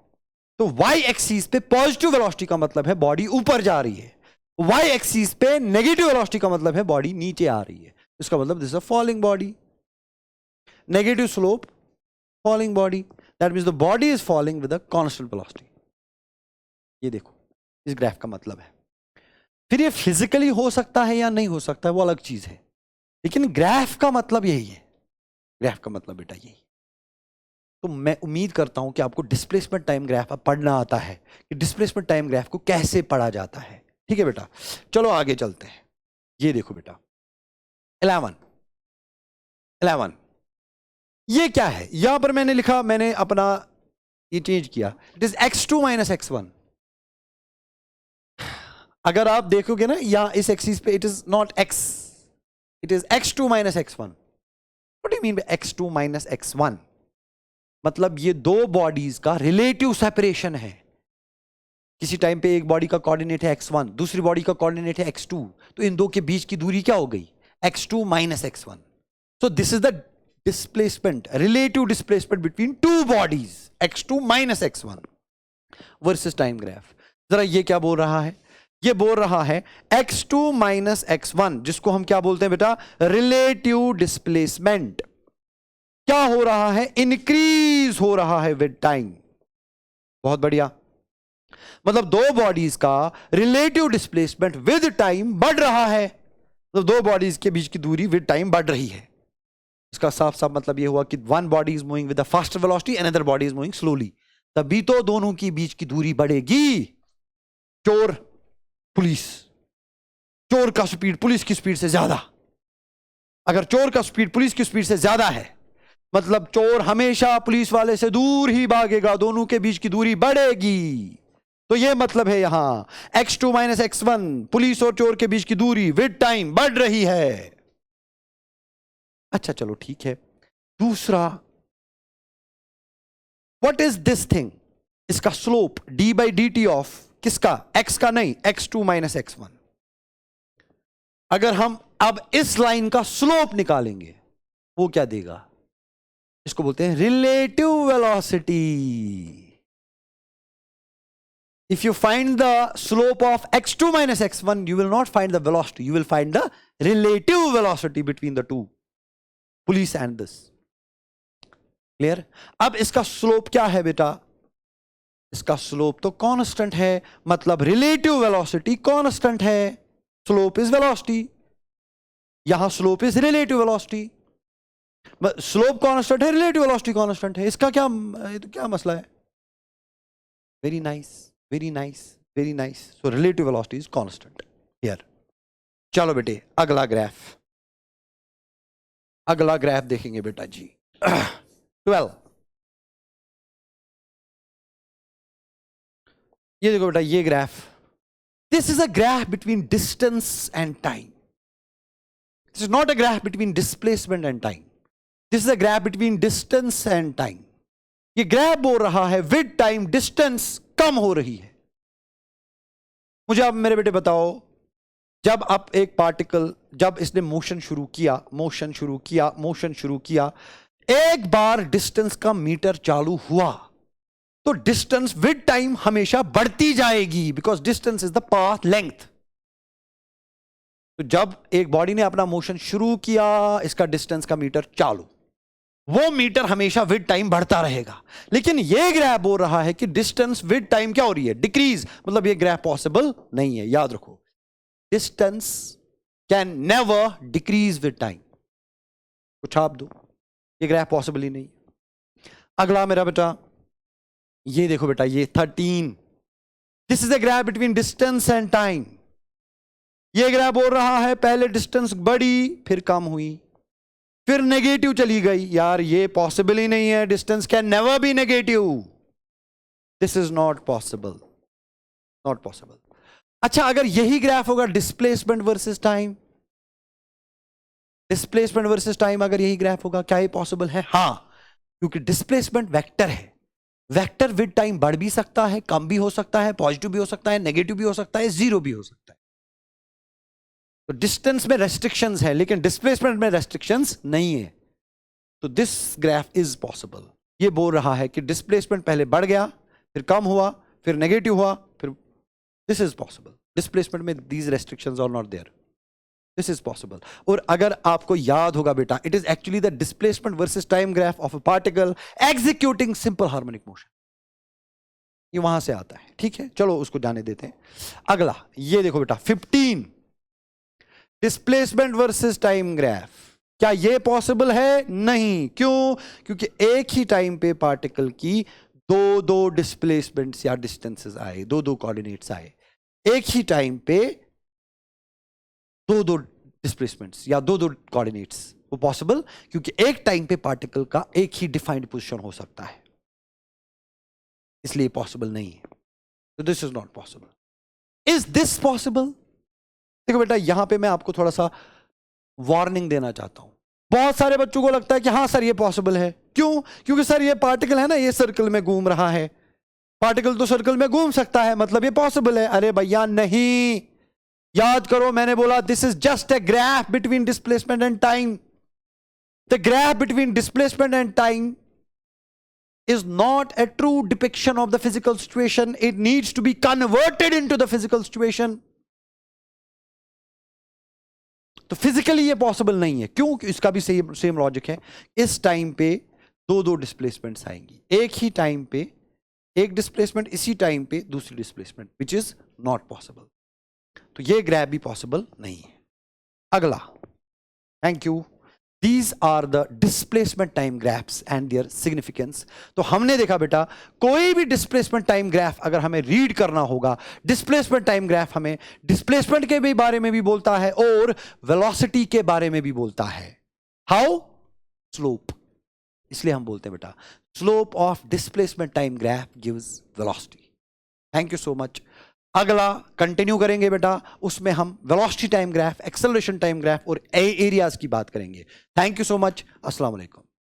तो y एक्सिस पे पॉजिटिव वेलोसिटी का मतलब है बॉडी ऊपर जा रही है, वाई एक्सिस पे नेगेटिव वेलोसिटी का मतलब है बॉडी नीचे आ रही है, इसका मतलब this is a falling body. Negative slope, falling body, that means the body is falling with a constant velocity. ये देखो इस ग्राफ का मतलब है. फिर ये फिजिकली हो सकता है या नहीं हो सकता है वो अलग चीज है, लेकिन ग्राफ का मतलब यही है. ग्राफ का मतलब बेटा यही. तो मैं उम्मीद करता हूं कि आपको डिस्प्लेसमेंट टाइम ग्राफ पढ़ना आता है कि डिस्प्लेसमेंट टाइम ग्राफ को कैसे पढ़ा जाता है. ठीक है बेटा, चलो आगे चलते हैं. ये देखो बेटा 11 ये क्या है, यहां पर मैंने लिखा, मैंने अपना ये चेंज किया, it is x2 minus x1. अगर आप देखोगे ना यहां इस एक्सिस पे, it is not x, it is x2 minus x1. What do you mean by x2 minus x1? मतलब ये दो बॉडीज का रिलेटिव सेपरेशन है. किसी टाइम पे एक बॉडी का कोऑर्डिनेट है x1, दूसरी बॉडी का कोऑर्डिनेट है x2, तो इन दो के बीच की दूरी क्या हो गई, x2 minus x1. So this is the displacement, relative displacement between two bodies, x2 minus x1 versus time graph. जरा ये क्या बोल रहा है, ये बोल रहा है x2 माइनस x1, जिसको हम क्या बोलते हैं बेटा, रिलेटिव डिस्प्लेसमेंट. क्या हो रहा है, इंक्रीज हो रहा है विद टाइम. बहुत बढ़िया. मतलब दो बॉडीज का रिलेटिव डिस्प्लेसमेंट विद टाइम बढ़ रहा है. मतलब दो बॉडीज के बीच की दूरी विद टाइम बढ़ रही है. इसका साफ साफ मतलब यह हुआ कि one body is moving with a faster velocity, another body is moving slowly. तभी तो दोनों के बीच की दूरी बढ़ेगी. चोर पुलिस, चोर का स्पीड पुलिस की स्पीड से ज्यादा. अगर चोर का स्पीड पुलिस की स्पीड से ज्यादा है, मतलब चोर हमेशा पुलिस वाले से दूर ही भागेगा, दोनों के बीच की दूरी बढ़ेगी. तो यह मतलब है यहां x2 माइनस x1, पुलिस और चोर के बीच की दूरी विद टाइम बढ़ रही है. अच्छा चलो ठीक है. दूसरा, व्हाट इज दिस थिंग, इसका slope d by D T of किसका, x का नहीं, x2 माइनस x1. अगर हम अब इस लाइन का स्लोप निकालेंगे वो क्या देगा, इसको बोलते हैं relative velocity. If you find the slope of x2 minus x1, you will not find the velocity, you will find the relative velocity between the two, police and this. Clear? अब इसका slope क्या है बेटा, इसका slope तो constant है, मतलब relative velocity constant है, स्लोप इज वेलोसिटी, यहां slope is relative velocity. Slope constant है, रिलेटिव वेलोसिटी कांस्टेंट है, इसका क्या, क्या मसला है. Very nice, very nice, very nice. So relative velocity is constant here. चलो बेटे अगला ग्राफ, अगला ग्राफ देखेंगे बेटा जी. 12. ये देखो बेटा ये graph, this is a graph between distance and time. This is not a graph between displacement and time. This is a graph between distance and time. ये ग्राफ बोल रहा है विद टाइम डिस्टेंस कम हो रही है. मुझे आप मेरे बेटे बताओ, जब आप एक पार्टिकल, जब इसने मोशन शुरू किया, एक बार डिस्टेंस का मीटर चालू हुआ तो डिस्टेंस विद टाइम हमेशा बढ़ती जाएगी, because distance is the path length. तो जब एक बॉडी ने अपना मोशन शुरू किया, इसका डिस्टेंस का मीटर चालू, वो मीटर हमेशा विद टाइम बढ़ता रहेगा. लेकिन ये ग्राफ बोल रहा है कि डिस्टेंस विद टाइम क्या हो रही है, डिक्रीज. मतलब ये ग्राफ पॉसिबल नहीं है. याद रखो, distance can never decrease with time. कुछ आप दो, ये ग्राफ पॉसिबल ही नहीं. अगला मेरा बेटा ये देखो बेटा, ये 13. This is a graph between distance and time. ये ग्राफ बोल रहा है पहले डिस्टेंस बढ़ी, फिर कम हुई, फिर नेगेटिव चली गई. यार ये पॉसिबल ही नहीं है, distance can never be negative. This is not possible, not possible. अच्छा, अगर यही ग्राफ होगा displacement versus time, displacement versus time अगर यही ग्राफ होगा, क्या ये पॉसिबल है? हां, क्योंकि डिस्प्लेसमेंट वेक्टर है. वेक्टर विद टाइम बढ़ भी सकता है, कम भी हो सकता है, पॉजिटिव भी हो सकता है, नेगेटिव भी हो सकता है, जीरो भी हो सकता है. तो डिस्टेंस में रेस्ट्रिक्शंस है, लेकिन डिस्प्लेसमेंट में रेस्ट्रिक्शंस नहीं है. तो दिस ग्राफ इज पॉसिबल. ये बोल रहा है कि डिस्प्लेसमेंट पहले बढ़ गया, फिर कम हुआ, फिर नेगेटिव हुआ, फिर दिस इज पॉसिबल. डिस्प्लेसमेंट में these restrictions are not there, this is possible. और अगर आपको याद होगा बेटा, it is actually the displacement versus time graph of a particle executing simple harmonic motion, ये वहां से आता है। ठीक है, चलो उसको जाने देते हैं। अगला ये देखो बेटा 15, डिस्प्लेसमेंट वर्सेस टाइम ग्राफ। क्या ये पॉसिबल है? नहीं। क्यों? क्योंकि एक ही टाइम पे पार्टिकल की दो दो डिस्प्लेसमेंट्स या डिस्टेंसेस आए, दो दो कोऑर्डिनेट्स आए, एक ही टाइम पे दो दो डिस्प्लेसमेंट्स या दो दो कोऑर्डिनेट्स, वो पॉसिबल क्योंकि एक टाइम पे पार्टिकल का एक ही डिफाइंड पोजीशन हो सकता है, इसलिए पॉसिबल नहीं है। तो this is not possible. Is this possible? देखो बेटा, यहां पे मैं आपको थोड़ा सा वार्निंग देना चाहता हूं। बहुत सारे बच्चों को लगता है कि हाँ सर ये पॉसिबल है। क्यों? क्योंकि सर ये पार्टिकल है ना, ये सर्कल में घूम रहा है, पार्टिकल तो सर्कल में घूम सकता है, मतलब ये पॉसिबल है। अरे भैया नहीं, याद करो मैंने बोला this is just a graph between displacement and time. The graph between displacement and time is not a true depiction of the physical situation. It needs to be converted into the physical situation. तो physically ये possible नहीं है। क्यों? इसका भी same logic है। इस time पे दो दो डिस्प्लेसमेंट्स आएंगी, एक ही टाइम पे एक डिस्प्लेसमेंट, इसी टाइम पे दूसरी displacement, which is not possible. तो ये ग्राफ भी पॉसिबल नहीं है। अगला, thank you. These are the displacement time graphs and their significance. तो हमने देखा बेटा, कोई भी डिस्प्लेसमेंट टाइम ग्राफ अगर हमें रीड करना होगा, डिस्प्लेसमेंट टाइम ग्राफ हमें डिस्प्लेसमेंट के भी बारे में भी बोलता है और वेलोसिटी के बारे में भी बोलता है। हाउ? स्लोप। इसलिए हम बोलते हैं बेटा, slope of displacement time graph gives velocity. Thank you so much. अगला कंटिन्यू करेंगे बेटा, उसमें हम velocity time graph, acceleration time graph और एरियाज की बात करेंगे। Thank you so much. अस्सलाम वालेकुम।